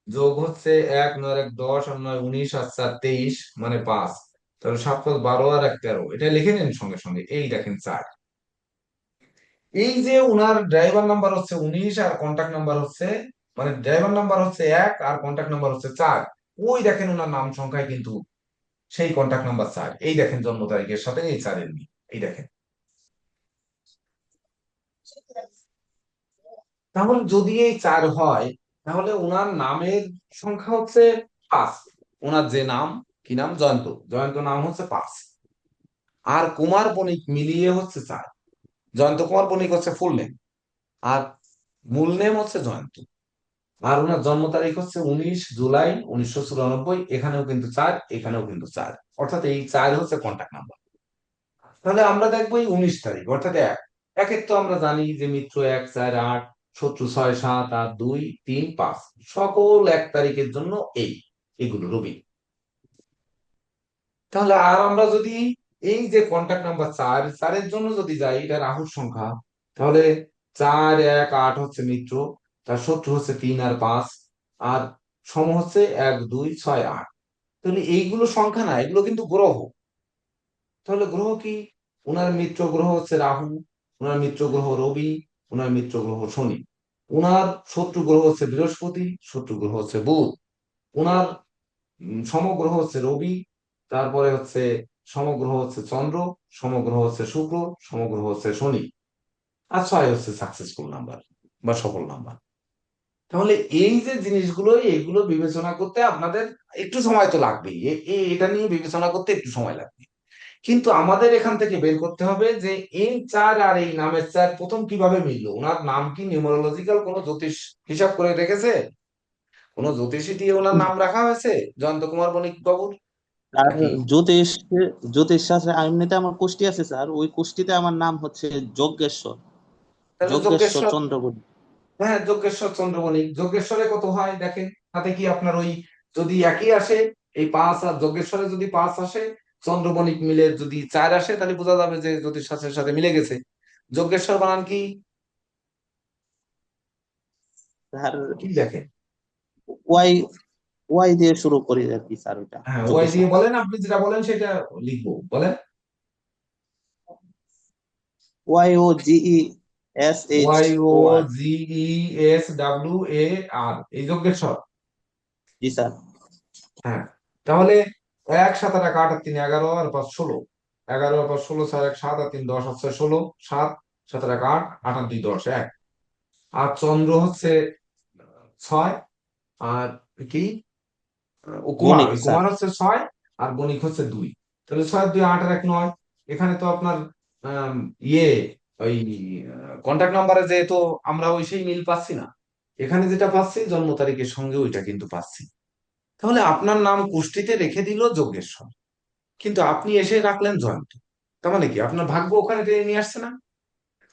যোগ হচ্ছে 1, 9 আর 1 10, আর 9 19, আর 4 23, মানে 5। তাহলে 7 5 12 আর 1 13, এটা লিখে নিন সঙ্গে সঙ্গে। এই দেখেন 4। এই যে উনার ড্রাইভার নাম্বার হচ্ছে 19 আর কন্টাক্ট নাম্বার হচ্ছে, মানে ড্রাইভার নাম্বার হচ্ছে 1 আর কন্টাক্ট নাম্বার হচ্ছে 4। ওই দেখেন ওনার নাম সংখ্যায় কিন্তু সেই কন্টাক্ট নাম্বার 4। এই দেখেন জন্ম তারিখের সাথে এই 4-এর মিল, এই দেখেন। তাহলে যদি এই 4 হয়, তাহলে ওনার নামের সংখ্যা হচ্ছে 5। ওনার যে নাম, কি নাম, জয়ন্ত, জয়ন্ত নাম হচ্ছে 5, আর কুমার বণিক মিলিয়ে হচ্ছে 4। জয়ন্ত কুমার বণিক হচ্ছে ফুল নেম, আর মূল নেম হচ্ছে জয়ন্ত। আর ওনার জন্ম তারিখ হচ্ছে 19 জুলাই 1994। এখানেও কিন্তু 4, এখানেও কিন্তু 4, অর্থাৎ এই 4 হচ্ছে কন্টাক্ট নাম্বার। তাহলে আমরা দেখবো এই 19 তারিখ, অর্থাৎ 1। একের তো আমরা জানি যে মিত্র 1 4 8, শত্রু 6 7 8 2 3 5, সকল 1 তারিখের জন্য এগুলো রবি। তাহলে আর আমরা যদি এই যে কন্টাক্ট নাম্বার 4-এর জন্য যদি যাই, এটা রাহুর সংখ্যা, তাহলে 4 1 8 হচ্ছে মিত্র, তার শত্রু হচ্ছে 3 আর 5, আর সম হচ্ছে 1 2 6 8। তাহলে এইগুলো সংখ্যা না, এগুলো কিন্তু গ্রহ। তাহলে গ্রহ কি? ওনার মিত্র গ্রহ হচ্ছে রাহু, ওনার মিত্র গ্রহ রবি, ওনার মিত্র গ্রহ শনি, ওনার শত্রু গ্রহ হচ্ছে বৃহস্পতি, শত্রু গ্রহ হচ্ছে বুধ, ওনার সমগ্রহ হচ্ছে রবি, তারপরে হচ্ছে সমগ্রহ হচ্ছে চন্দ্র, সমগ্রহ হচ্ছে শুক্র, সমগ্রহ হচ্ছে শনি, আর 6 হচ্ছে সাকসেসফুল নাম্বার বা সফল নাম্বার। তাহলে এই যে জিনিসগুলো, এগুলো বিবেচনা করতে আপনাদের একটু সময় তো লাগবেই। এটা নিয়ে বিবেচনা করতে একটু সময় লাগবে, কিন্তু আমাদের এখান থেকে বের করতে হবে যে এই 4 আর এই নামের 4 প্রথম কিভাবে মিললো। ওনার নাম কি নিউমারোলজিক্যাল কোনো জ্যোতিষ হিসাব করে রেখেছে? কোনো জ্যোতিষী দিয়ে ওনার নাম রাখা হয়েছে জয়ন্ত কুমার বণিক বাবুর? আর নাকি জ্যোতিষ, জ্যোতিষ শাস্ত্রে এমনিতে আমার কুষ্টি আছে স্যার, ওই কুষ্টিতে আমার নাম হচ্ছে যজ্ঞেশ্বর, তাহলে যজ্ঞেশ্বর যজ্ঞেশ্বর? চন্দ্রবর্তী। হ্যাঁ, যজ্ঞেশ্বর চন্দ্র বণিক। যজ্ঞেশ্বরে কত হয় দেখেন, তাতে কি আপনার ওই যদি একই আসে, এই 5 আর যজ্ঞেশ্বরে যদি 5 আসে, চন্দ্র বণিক মিলে যদি 4 আসে, তাহলে বোঝা যাবে যে জ্যোতিষ শাস্ত্রের সাথে মিলে গেছে। যজ্ঞেশ্বর বানান কি? স্যার কি দেখেন? ওয়াই, ওয়াই দিয়ে শুরু করি আর কি স্যার, ওইটা হ্যাঁ, ওয়াই যজ্ঞেশ্বর। দিয়ে বলেন, আপনি যেটা বলেন সেটা লিখবো, বলেন। YOGESH Y O OR। G E S W A R, এই যজ্ঞেশ্বর। জি স্যার। হ্যাঁ, তাহলে 1 7 আর 1 8 আর 3 11 আর 5 16, 11 আর 5 16, 4 1 7 আর 3 10 আর 6 16, 7 7 আর 1 8, 8 আর 2 10 1। আর চন্দ্র হচ্ছে 6, আর কি ও কুমার, বণিক ওই স্যার। কুমার হচ্ছে 6, আর বণিক হচ্ছে 2। তাহলে 6 2 8 আর 1 9। এখানে তো আপনার আম, ইয়ে ওই কন্টাক্ট নাম্বারে যেহেতু আমরা ওই সেই মিল পাচ্ছি না, এখানে যেটা পাচ্ছি জন্ম তারিখের সঙ্গে ওইটা কিন্তু পাচ্ছি। তাহলে আপনার নাম কুষ্টিতে রেখে দিল যজ্ঞেশ্বর, কিন্তু আপনি এসে রাখলেন জয়ন্ত। তার মানে কি আপনার ভাগ্য ওখানে টেনে নিয়ে আসছে না?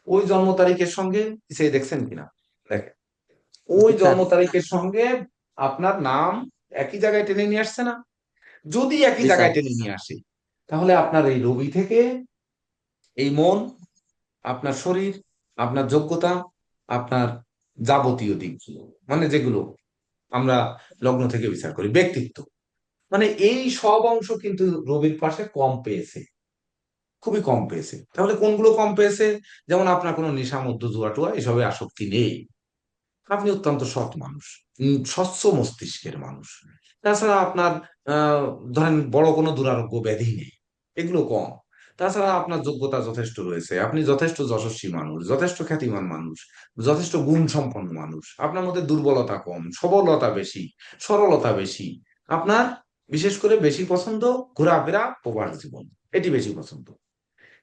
ওই জন্ম তারিখের সঙ্গে সে দেখছেন কিনা দেখেন, ওই জি স্যার। জন্ম তারিখের সঙ্গে আপনার নাম একই জায়গায় টেনে নিয়ে আসছে না? যদি একই জি স্যার। জায়গায় টেনে নিয়ে আসে, তাহলে আপনার এই রবি থেকে এই মন, আপনার শরীর, আপনার যোগ্যতা, আপনার যাবতীয় দিকগুলো, মানে যেগুলো আমরা লগ্ন থেকে বিচার করি, ব্যক্তিত্ব, মানে এই সব অংশ কিন্তু রবির পাশে কম পেয়েছে, খুবই কম পেয়েছে। তাহলে কোনগুলো কম পেয়েছে? যেমন আপনার কোনো নেশা মদ্য জুয়া টুয়া এসবে আসক্তি নেই, আপনি অত্যন্ত সৎ মানুষ, স্বচ্ছ মস্তিষ্কের মানুষ। তাছাড়া আপনার আহ ধরেন বড় কোনো দুরারোগ্য ব্যাধি নেই, এগুলো কম। তাছাড়া আপনার যোগ্যতা যথেষ্ট রয়েছে, আপনি যথেষ্ট যশস্বী মানুষ, যথেষ্ট খ্যাতিমান মানুষ, যথেষ্ট গুণ সম্পন্ন মানুষ। আপনার মধ্যে দুর্বলতা কম, সবলতা বেশি, সরলতা বেশি। আপনার বিশেষ করে বেশি পছন্দ ঘোরাফেরা, প্রবাস জীবন, এটি বেশি পছন্দ।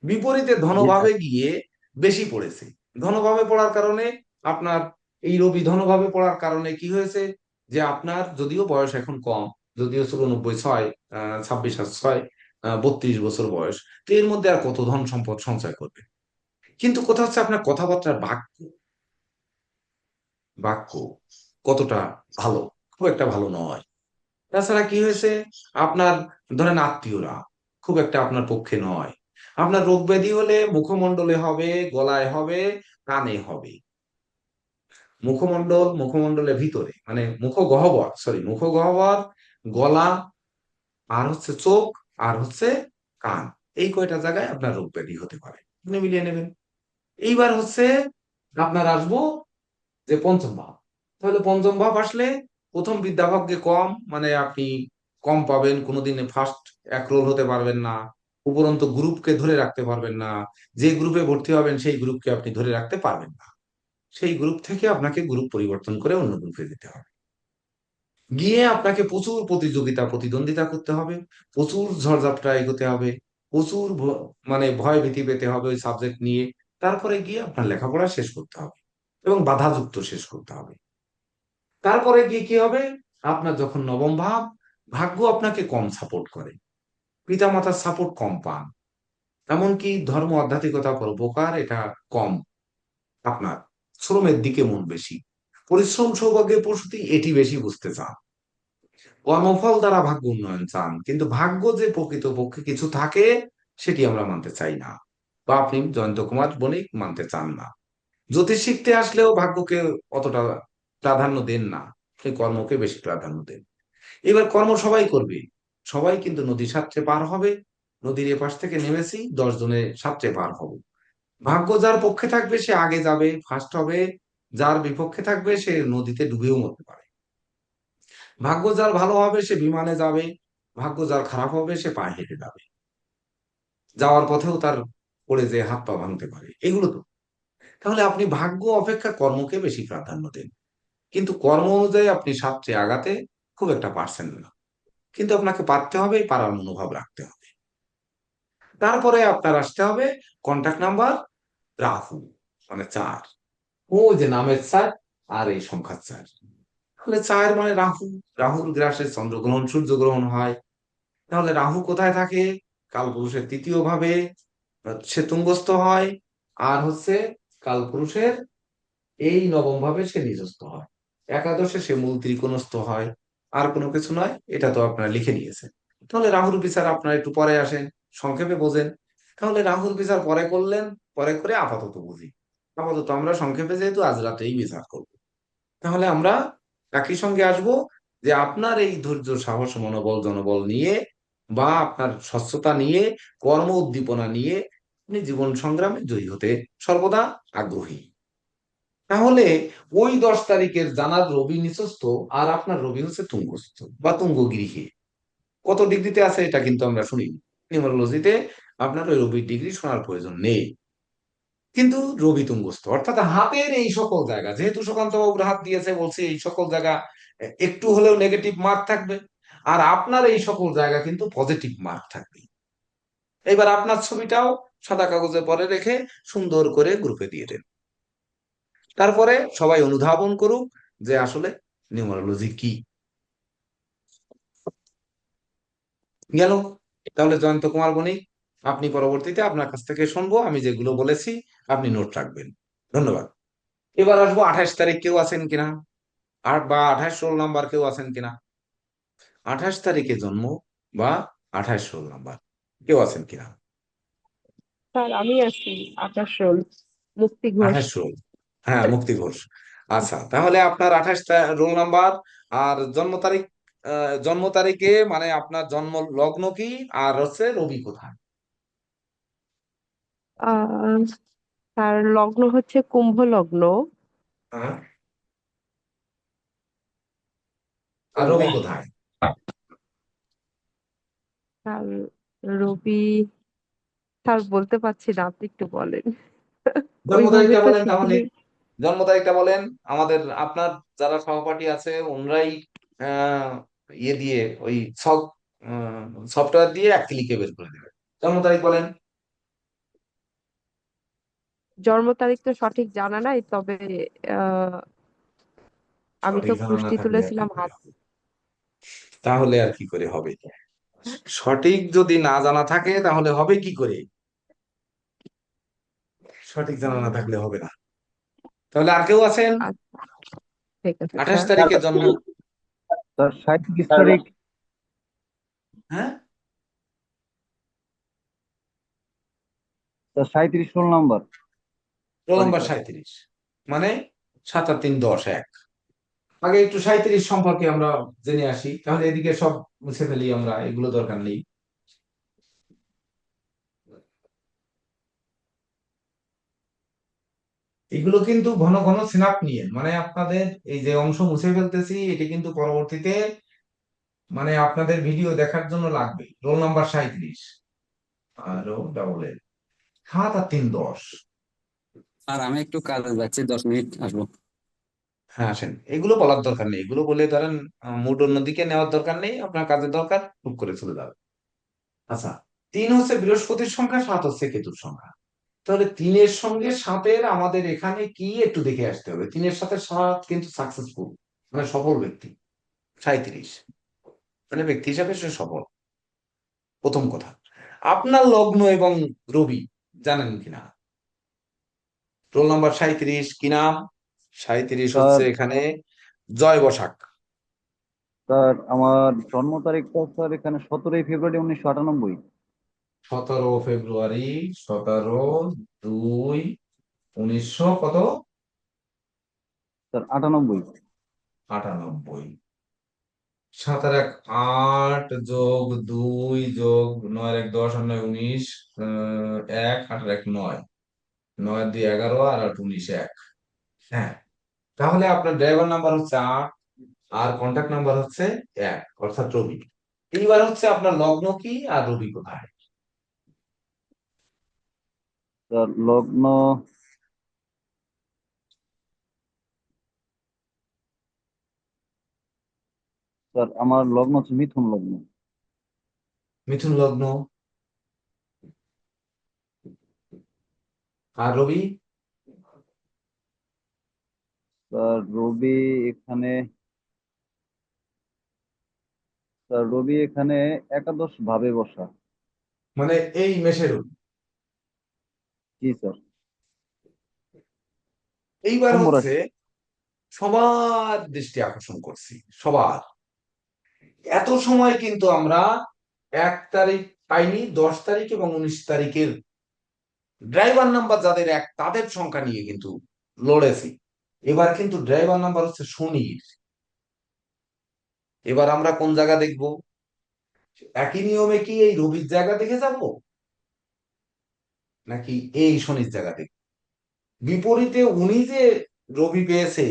বিপরীতে জি স্যার। ধনভাবে গিয়ে বেশি পড়েছে। ধনভাবে পড়ার কারণে আপনার এই রবি ধনভাবে পড়ার কারণে কি হয়েছে, যে আপনার যদিও বয়স এখন কম, যদিও 94 6, 26 আর 6 32 বছর বয়স, তো এর মধ্যে আর কত ধন সম্পদ সঞ্চয় করবে? কিন্তু কথা হচ্ছে আপনার কথাবার্তার বাক্য, বাক্য কতটা ভালো, খুব একটা ভালো নয়। তাছাড়া কি হয়েছে, আপনার ধরেন আত্মীয়রা খুব একটা আপনার পক্ষে নয়, আপনার রোগ ব্যাধি হলে মুখমণ্ডলে হবে, গলায় হবে, কানে হবে। মুখমণ্ডলের ভিতরে মানে মুখগহ্বর, গলা, আর হচ্ছে চোখ, আর হচ্ছে কান, এই কয়টা জায়গায় আপনার রোগ ব্যাধি হতে পারে, আপনি মিলিয়ে নেবেন। এইবার হচ্ছে আপনার আসবো যে পঞ্চম ভাব। তাহলে পঞ্চম ভাব আসলে প্রথম বিদ্যাভাগ্যে কম, মানে আপনি কম পাবেন, কোনোদিনে ফার্স্ট এক রোল হতে পারবেন না, উপরন্তু গ্রুপকে ধরে রাখতে পারবেন না, যে গ্রুপে ভর্তি হবেন সেই গ্রুপকে আপনি ধরে রাখতে পারবেন না, সেই গ্রুপ থেকে আপনাকে গ্রুপ পরিবর্তন করে অন্য গ্রুপে যেতে হবে। গিয়ে আপনাকে প্রচুর প্রতিদ্বন্দ্বিতা করতে হবে, প্রচুর ঝড়ঝাপটা এগোতে হবে, প্রচুর মানে ভয় ভীতি পেতে হবে ওই সাবজেক্ট নিয়ে। তারপরে গিয়ে আপনার লেখাপড়া শেষ করতে হবে এবং বাধাযুক্ত শেষ করতে হবে। তারপরে গিয়ে কি হবে, আপনার যখন নবম ভাব, ভাগ্য আপনাকে কম সাপোর্ট করে, পিতামাতার সাপোর্ট কম পান, এমনকি ধর্ম আধ্যাত্মিকতা পরোপকার এটা কম, আপনার শ্রমের দিকে মন বেশি, পরিশ্রম সৌভাগ্যের প্রসূতি এটি বেশি বুঝতে চান, কর্মফল দ্বারা ভাগ্য উন্নয়ন চান, কিন্তু ভাগ্য যে প্রকৃতপক্ষে কিছু থাকে সেটি আমরা মানতে চাই না, বা আপনি জয়ন্ত কুমার বণিক মানতে চান না। জ্যোতিষ শিখতে আসলেও ভাগ্যকে অতটা প্রাধান্য দেন না, আপনি কর্মকে বেশি প্রাধান্য দেন। এবার কর্ম সবাই করবে, সবাই কিন্তু নদী সাঁতরে পার হবে, নদীর এপাশ থেকে নেমেছি 10 জনে সাঁতরে পার হব, ভাগ্য যার পক্ষে থাকবে সে আগে যাবে, ফার্স্ট হবে, যার বিপক্ষে থাকবে সে নদীতে ডুবেও মরতে পারে। ভাগ্য যার ভালো হবে সে বিমানে যাবে, ভাগ্য যার খারাপ হবে সে পায়ে হেঁটে যাবে, যাওয়ার পথেও তার পড়ে যে হাত পা ভাঙতে পারে, এগুলো তো। তাহলে আপনি ভাগ্য অপেক্ষা কর্মকে বেশি প্রাধান্য দেন, কিন্তু কর্ম অনুযায়ী আপনি সাঁতরে আগাতে খুব একটা পারছেন না, কিন্তু আপনাকে পারতে হবে, পারার মনোভাব রাখতে হবে। তারপরে আপনার আসতে হবে কন্টাক্ট নাম্বার রাহু, মানে 4, ও যে নামের 4 আর এই সংখ্যার 4, তাহলে 4 মানে রাহু, রাহুর গ্রাসে চন্দ্রগ্রহণ সূর্যগ্রহণ হয়। তাহলে রাহু কোথায় থাকে, কালপুরুষের 3য় ভাবে সে তুঙ্গস্থ হয়, আর হচ্ছে কালপুরুষের এই নবম ভাবে সে নিজস্থ হয়, একাদশে সে মূল ত্রিকোণস্থ হয়। আর কোনো কিছু নয়, এটা তো আপনারা লিখে নিয়েছেন। তাহলে রাহুর বিচার আপনারা একটু পরে আসেন, সংক্ষেপে বোঝেন। তাহলে রাহুর বিচার পরে করলেন, পরে করে আপাতত বুঝি। আপাতত আমরা সংক্ষেপে যেহেতু আজ রাতেই বিচার করব, তাহলে আমরা একই সঙ্গে আসব যে আপনার এই ধৈর্য সাহস মনোবল জনবল নিয়ে, বা আপনার স্বচ্ছতা নিয়ে, কর্ম উদ্দীপনা নিয়ে আপনি জীবন সংগ্রামে জয়ী হতে সর্বদা আগ্রহী। তাহলে ওই 10 তারিখের জানার রবি নিচস্থ, আর আপনার রবি হচ্ছে তুঙ্গস্থ বা তুঙ্গ গৃহে, কত ডিগ্রিতে আছে এটা কিন্তু আমরা শুনিনি। নিউমারোলজিতে আপনার ওই রবির ডিগ্রি শোনার প্রয়োজন নেই, কিন্তু রবি তুঙ্গস্থ অর্থাৎ হাতের এই সকল জায়গা, যেহেতু সুকান্ত বাবুর হাত দিয়েছে বলছে এই সকল জায়গা একটু হলেও নেগেটিভ মার্ক থাকবে, আর আপনার এই সকল জায়গা কিন্তু পজিটিভ মার্ক থাকবে। এবার আপনার ছবিটাও সাদা কাগজে পরে রেখে সুন্দর করে গ্রুপে দিয়ে দেন, তারপরে সবাই অনুধাবন করুক যে আসলে নিউমারোলজি কি। গেল। তাহলে জয়ন্ত কুমার বণিক, আপনি পরবর্তীতে আপনার কাছ থেকে শুনবো, আমি যেগুলো বলেছি আপনি নোট রাখবেন। ধন্যবাদ। এবার আসবো 28 তারিখ, কেউ আছেন কিনা, 8 বা 28 রোল নাম্বার কেউ আছেন কিনা, 28 তারিখে জন্ম বা 28 রোল নাম্বার কেউ আছেন কিনা? স্যার আমি আছি 28 রোল, মুক্তি ঘোষ। 28 রোল, হ্যাঁ মুক্তি ঘোষ। আচ্ছা, তাহলে আপনার 28 রোল নাম্বার আর জন্ম তারিখ, জন্ম তারিখে মানে আপনার জন্ম লগ্ন কি, আর হচ্ছে রবি কোথায়? আহ স্যার লগ্ন হচ্ছে কুম্ভ লগ্ন, হ্যাঁ, আর রবি কোথায়? স্যার রবি, স্যার বলতে পারছি না, আপনি একটু বলেন। জন্ম ওইভাবে তারিখটা তো বলেন তাহলে, শিখিনি। জন্ম তারিখটা বলেন। আমাদের আপনার যারা সহপাঠী আছে ওনরাই আহ ইয়ে দিয়ে ওই সফটওয়্যার দিয়ে এক ক্লিকে বের করে দেবে। জন্ম তারিখ বলেন। জন্ম তারিখ তো সঠিক জানা নাই, তবে আহ আমি তো সঠিক জানা না কুষ্টি থাকলে আর কি তুলেছিলাম করে হবে, তাহলে আর কি করে হবে? সঠিক যদি না জানা থাকে তাহলে হবে কি করে? সঠিক জানা না থাকলে হবে না। তাহলে আর কেউ আছেন আচ্ছা, ঠিক আছে 28 স্যার। তারিখে জন্ম? 37 তারিখ sir 37 roll number. Roll sorry number sir. 37, মানে 7 আর 3 10 1। আগে একটু 37 সম্পর্কে আমরা জেনে আসি, তাহলে এদিকে সব মুছে ফেলি আমরা, এগুলো দরকার নেই। এগুলো কিন্তু ঘন ঘন সিনাপ নিয়ে, মানে আপনাদের এই যে অংশ মুছে ফেলতেছি, এটি কিন্তু পরবর্তীতে মানে আপনাদের ভিডিও দেখার জন্য লাগবে। রোল নাম্বার 37, আরো ডাবল এল, 7 আর 3 10। আর আমি একটু কাজে যাচ্ছি, 10 মিনিট আসবো। হ্যাঁ আসেন, এগুলো বলার দরকার নেই, এগুলো বলে ধরেন মুড অন্যদিকে নেওয়ার দরকার নেই, আপনার কাজের দরকার, টুক করে চলে যাবে। আচ্ছা, 3 হচ্ছে বৃহস্পতির সংখ্যা, 7 হচ্ছে কেতুর সংখ্যা। তাহলে 3-এর সঙ্গে 7-এর আমাদের এখানে কি একটু দেখে আসতে হবে। 3-এর সাথে 7 কিন্তু সাকসেসফুল, মানে সফল ব্যক্তি। 37 মানে ব্যক্তি হিসাবে সে সফল। প্রথম কথা, আপনার লগ্ন এবং রবি জানেন কিনা? রোল নাম্বার 37 কি নাম? 37 হচ্ছে স্যার এখানে জয় বসাক। স্যার আমার জন্ম তারিখটা স্যার এখানে 17 ফেব্রুয়ারি 1998। 17 ফেব্রুয়ারি, 17/2 1900 কত? স্যার 98। 98। 7 আর 1 8 যোগ 2 যোগ 9 আর 1 10 আর 9 19, 1 8 আর 1 9, 9 আর 2 11 আর 8 19 1। হ্যাঁ, তাহলে আপনার ড্রাইভার নাম্বার হচ্ছে 8 আর কন্ট্যাক্ট নাম্বার হচ্ছে 1, অর্থাৎ রবি। এইবার হচ্ছে আপনার লগ্ন কি আর রবি কোথায়? স্যার লগ্ন স্যার আমার লগ্ন হচ্ছে মিথুন লগ্ন। মিথুন লগ্ন। আর রবি? স্যার রবি এখানে স্যার রবি এখানে একাদশ ভাবে বসা। মানে এই মেষের রবি। জি স্যার। এইবার কুম্ভ হচ্ছে রাশি। সবার দৃষ্টি আকর্ষণ করছি, সবার। এত সময় কিন্তু আমরা 1 তারিখ পাইনি, 10 তারিখ এবং 19 তারিখের ড্রাইভার নাম্বার যাদের 1 তাদের সংখ্যা নিয়ে কিন্তু লড়েছি। এবার কিন্তু ড্রাইভার নাম্বার হচ্ছে শনির। এবার আমরা কোন জায়গা দেখব? একই নিয়মে কি এই রবির জায়গা দেখে যাব, নাকি এই শনির জায়গা দেখব? বিপরীতে উনি যে রবি পেয়েছে,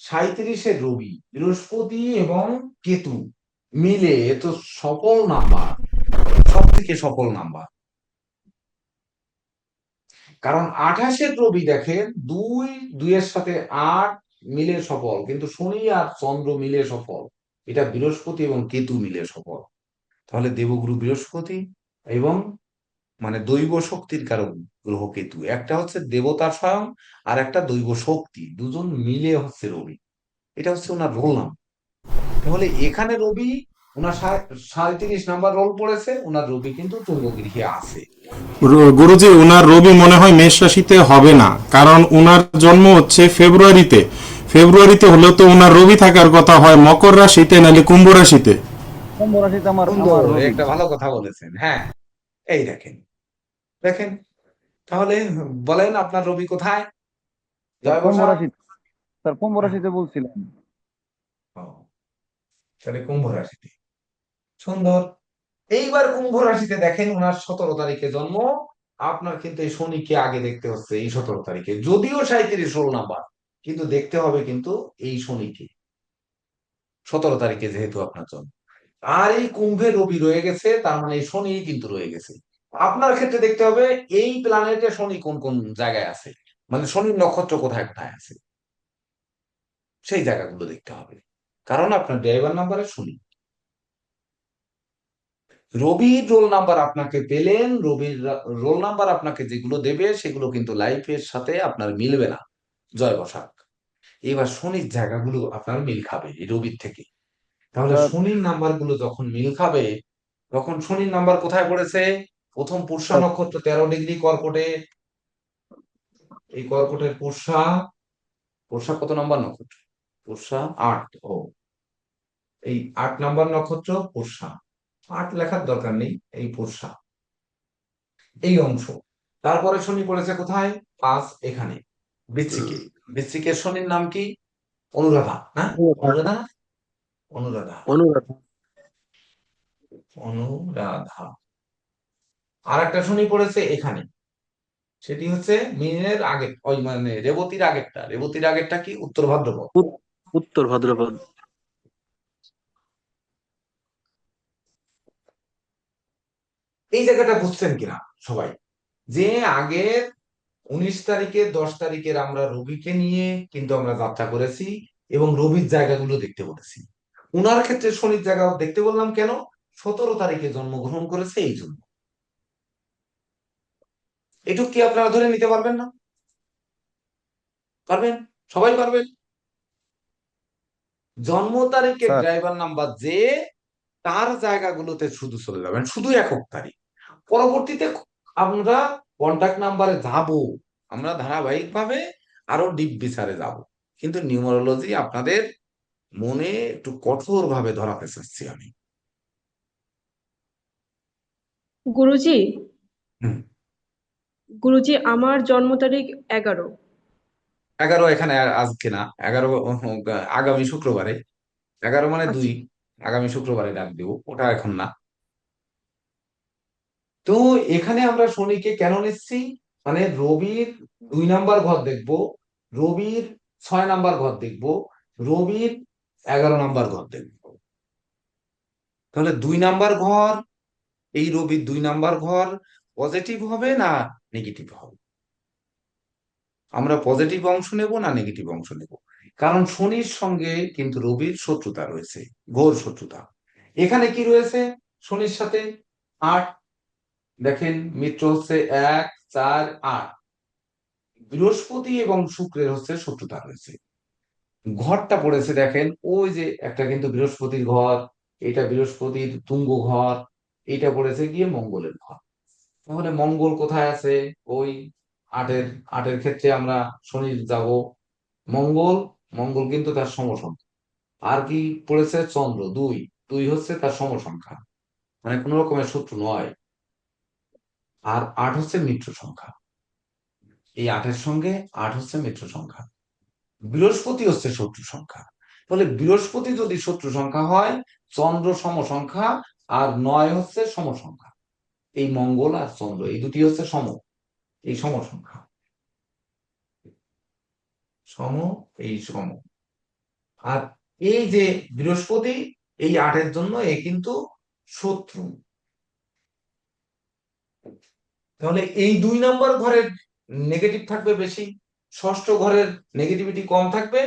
37-এর রবি, বৃহস্পতি এবং কেতু মিলে এ তো সফল নাম্বার, সব থেকে সফল নাম্বার। কারণ 28-এর রবি দেখেন 2 এর সাথে 8 মিলে সফল, কিন্তু শনি আর চন্দ্র মিলে সফল, এটা বৃহস্পতি এবং কেতু মিলে সফল। তাহলে দেবগুরু বৃহস্পতি এবং মানে দৈব শক্তির কারণ গ্রহ কেতু, একটা হচ্ছে দেবতার স্বয়ং আর একটা দৈব শক্তি, দুজন মিলে হচ্ছে রবি। এটা হচ্ছে ওনার রোল নাম। তাহলে এখানে রবি ওনার 37 নাম্বার রোল পড়েছে, ওনার রবি কিন্তু তুঙ্গ গৃহে আছে। গুরুজি, উনার রবি মনে হয় মেষ রাশিতে হবে না, কারণ উনার জন্ম হচ্ছে ফেব্রুয়ারিতে। ফেব্রুয়ারিতে হলেও তো উনার রবি থাকার কথা হয় মকর রাশিতে, নাহলে কুম্ভ রাশিতে। কুম্ভ রাশিতে আমার সুন্দর, রবি। একটা ভালো কথা বলেছেন। হ্যাঁ, এই দেখেন, দেখেন, তাহলে বলেন আপনার রবি কোথায়? স্যার জয় কুম্ভ বসা। রাশি। স্যার কুম্ভ হ্যাঁ, রাশিতে বলছিলেন। ও, তাহলে কুম্ভ রাশিতে। সুন্দর। এইবার কুম্ভ রাশিতে দেখেন ওনার 17 তারিখে জন্ম। আপনার কিন্তু এই শনিকে আগে দেখতে হচ্ছে এই 17 তারিখে, যদিও 37 রোল নাম্বার, কিন্তু দেখতে হবে কিন্তু এই শনিকে 17 তারিখে যেহেতু আপনার জন্ম। আর এই কুম্ভে রবি রয়ে গেছে, তার মানে এই শনি কিন্তু রয়ে গেছে। আপনার ক্ষেত্রে দেখতে হবে এই প্ল্যানেটে শনি কোন কোন জায়গায় আছে, মানে শনির নক্ষত্র কোথায় কোথায় আছে, সেই জায়গাগুলো দেখতে হবে, কারণ আপনার ড্রাইভার নাম্বারে শনি। রবির রোল নাম্বার আপনাকে পেলেন, রবির রোল নাম্বার আপনাকে যেগুলো দেবে সেগুলো কিন্তু লাইফের সাথে আপনার মিলবে না, জয় বসাক। এবার শনির জায়গাগুলো আপনার মিল খাবে এই রবির থেকে। তাহলে স্যার শনির নাম্বার গুলো যখন মিল খাবে, তখন শনির নাম্বার কোথায় পড়েছে? প্রথম পুষ্যা স্যার নক্ষত্র 13 ডিগ্রি কর্কটে। এই কর্কটের পুষ্যা, পুষ্যা কত নম্বর নক্ষত্র? পুষ্যা 8। ও, এই 8 নাম্বার নক্ষত্র পুষ্যা। 8 লেখার দরকার নেই, এই পুষ্যা, এই অংশ তারপরে শনি পড়েছে কোথায়? 5 এখানে বৃশ্চিকে। বৃশ্চিকের শনির নাম কি? অনুরাধা, না? অনুরাধা, অনুরাধা, অনুরাধা। অনুরাধা। আর একটা শনি পড়েছে এখানে, সেটি হচ্ছে মীনের আগে, ওই মানে রেবতীর আগেরটা। রেবতীর আগেরটা কি? উত্তর ভাদ্রপদ। উত্তর ভাদ্রপদ। এই জায়গাটা বুঝছেন কিনা সবাই? যে আগের 19 তারিখে 10 তারিখের আমরা রবিকে নিয়ে কিন্তু আমরা যাত্রা করেছি এবং রবির জায়গাগুলো দেখতে বলেছি। উনার ক্ষেত্রে শনির জায়গা দেখতে বললাম কেন? 17 তারিখে জন্মগ্রহণ করেছে এই জন্য। এটুক কি আপনারা ধরে নিতে পারবেন না? পারবেন? সবাই পারবেন? জন্ম তারিখের স্যার ড্রাইভার নাম্বার যে, তার জায়গাগুলোতে শুধু চলে যাবেন, শুধু একক তারিখ। পরবর্তীতে আমরা কন্টাক্ট নাম্বারে যাব, আমরা ধারাবাহিক ভাবে আরো ডিপ বিচারে যাব, কিন্তু নিউমারোলজি আপনাদের মনে একটু কঠোর ভাবে ধরাতে চাচ্ছি আমি। গুরুজি, হুম। গুরুজি আমার জন্ম তারিখ 11। 11 এখানে আজকে না, 11 আগামী শুক্রবারে। 11 মানে 2, আচ্ছা, আগামী শুক্রবারে ডাক দিব, ওটা এখন না। তো এখানে আমরা শনিকে কেন নিচ্ছি? মানে রবির 2 নাম্বার ঘর দেখব, রবির 6 নাম্বার ঘর দেখব, রবির 11 নাম্বার ঘর দেখব। তাহলে 2 নাম্বার ঘর, এই রবির 2 নাম্বার ঘর পজিটিভ হবে না নেগেটিভ হবে? আমরা পজিটিভ অংশ নেব না নেগেটিভ অংশ নেব? কারণ শনির সঙ্গে কিন্তু রবির শত্রুতা রয়েছে, ঘোর শত্রুতা। এখানে কি রয়েছে শনির সাথে? 8। দেখেন মিত্র হচ্ছে 1, 4, 8। বৃহস্পতি এবং শুক্রের হচ্ছে শত্রুতা রয়েছে। ঘরটা পড়েছে দেখেন, ওই যে একটা কিন্তু বৃহস্পতির ঘর, এটা বৃহস্পতির তুঙ্গ ঘর, এটা পড়েছে গিয়ে মঙ্গলের ঘর। তাহলে মঙ্গল কোথায় আছে? ওই 8-এর 8-এর ক্ষেত্রে আমরা শনি যাব। মঙ্গল, মঙ্গল কিন্তু তার সমসংখ্যা। আর কি পড়েছে? চন্দ্র 2, 2 হচ্ছে তার সমসংখ্যা, মানে কোন রকমের শত্রু নয়। আর 8 হচ্ছে মিত্র সংখ্যা, এই 8-এর সঙ্গে 8 হচ্ছে মিত্র সংখ্যা। বৃহস্পতি হচ্ছে শত্রু সংখ্যা। তাহলে বৃহস্পতি যদি শত্রু সংখ্যা হয়, চন্দ্র সমসংখ্যা, আর 9 হচ্ছে সমসংখ্যা। এই মঙ্গল আর চন্দ্র এই দুটি হচ্ছে সম, এই সমসংখ্যা। সম, এই সম। আর এই যে বৃহস্পতি, এই 8-এর জন্য এ কিন্তু শত্রু। তাহলে এই 2 নাম্বার ঘরের নেগেটিভ থাকবে বেশি, ষষ্ঠ ঘরের নেগেটিভিটি কম থাকবে,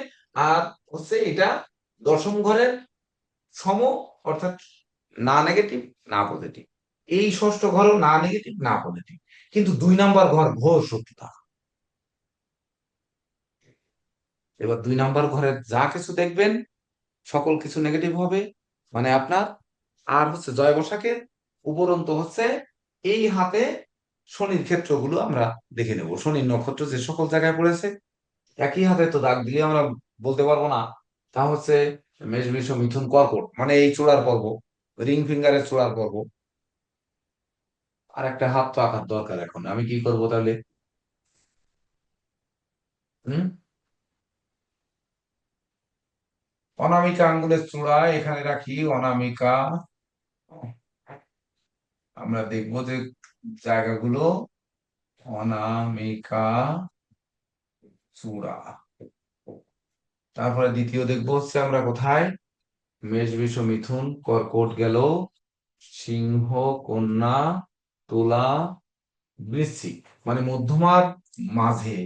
আর হচ্ছে এটা দশম ঘরের সম, অর্থাৎ না নেগেটিভ না পজিটিভ। এই ষষ্ঠ ঘরও না নেগেটিভ না পজিটিভ, কিন্তু 2 নাম্বার ঘর ঘোর শত্রুতা। এবার 2 নাম্বার ঘরের যা কিছু দেখবেন সকল কিছু নেগেটিভ হবে, মানে আপনার। আর হচ্ছে জয় বসাকের উপরন্ত হচ্ছে এই হাতে শনির ক্ষেত্রগুলো আমরা দেখে নেব। শনির নক্ষত্র যে সকল জায়গায় পড়েছে, একই হাতে তো দাগ দিয়ে আমরা বলতে পারবো না। তা হচ্ছে মেষ, বৃষ, মিথুন, কর্কট, মানে এই চূড়ার পর্ব, রিং ফিঙ্গারের চূড়ার পর্ব। আর একটা হাত তো আঁকার দরকার। এখন আমি কি করব তাহলে? হুম, অনামিকা আঙ্গুলের চূড়া এখানে রাখি, অনামিকা। আমরা দেখবো যে জায়গাগুলো, অনামিকা চূড়া। তারপরে দ্বিতীয় দেখবো হচ্ছে আমরা কোথায়? মেষ, বৃষ, মিথুন, কর্কট গেল, সিংহ, কন্যা, তুলা, বৃশ্চিক, মানে মধ্যমার মাঝে,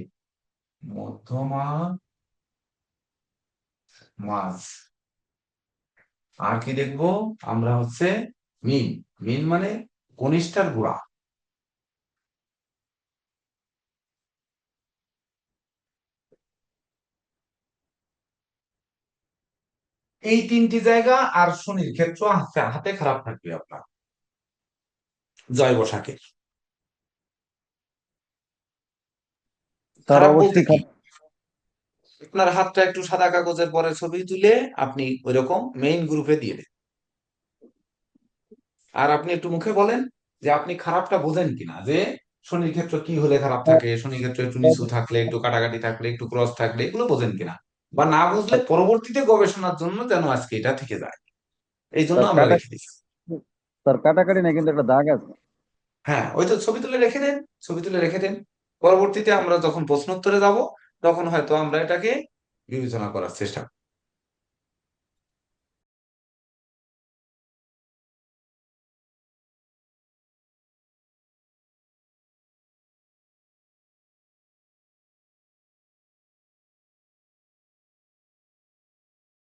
মধ্যমা মাঝ। আর কি দেখবো আমরা? হচ্ছে মিন, মিন মানে কনিষ্ঠার গোড়া। এই 3টি জায়গা আর শনির ক্ষেত্র হাতে হাতে খারাপ থাকবে আপনার জয় বসাকের। স্যার খারাপ বলতে অবশ্যই কি? আপনার হাতটা একটু সাদা কাগজের পরে ছবি তুলে আপনি ওইরকম মেইন গ্রুপে দিয়ে দেন। আর আপনি একটু মুখে বলেন যে আপনি খারাপটা বোঝেন কিনা, যে শনির ক্ষেত্র কি হলে খারাপ থাকে, শনির ক্ষেত্র একটু নিচু থাকলে, একটু কাটাকাটি থাকলে, একটু ক্রস থাকলে, এগুলো বোঝেন কিনা, বা না বুঝলে পরবর্তীতে গবেষণার জন্য যেন আজকে এটা থেকে যায়, এই জন্য স্যার আমরা কাটা রেখে দিচ্ছি। স্যার কাটাকাটি না, কিন্তু একটা দাগ আছে। হ্যাঁ, ওই তো ছবি তুলে রেখে দেন, ছবি তুলে রেখে দেন। পরবর্তীতে আমরা যখন প্রশ্নোত্তরে যাব তখন হয়তো আমরা এটাকে বিবেচনা করার চেষ্টা করব।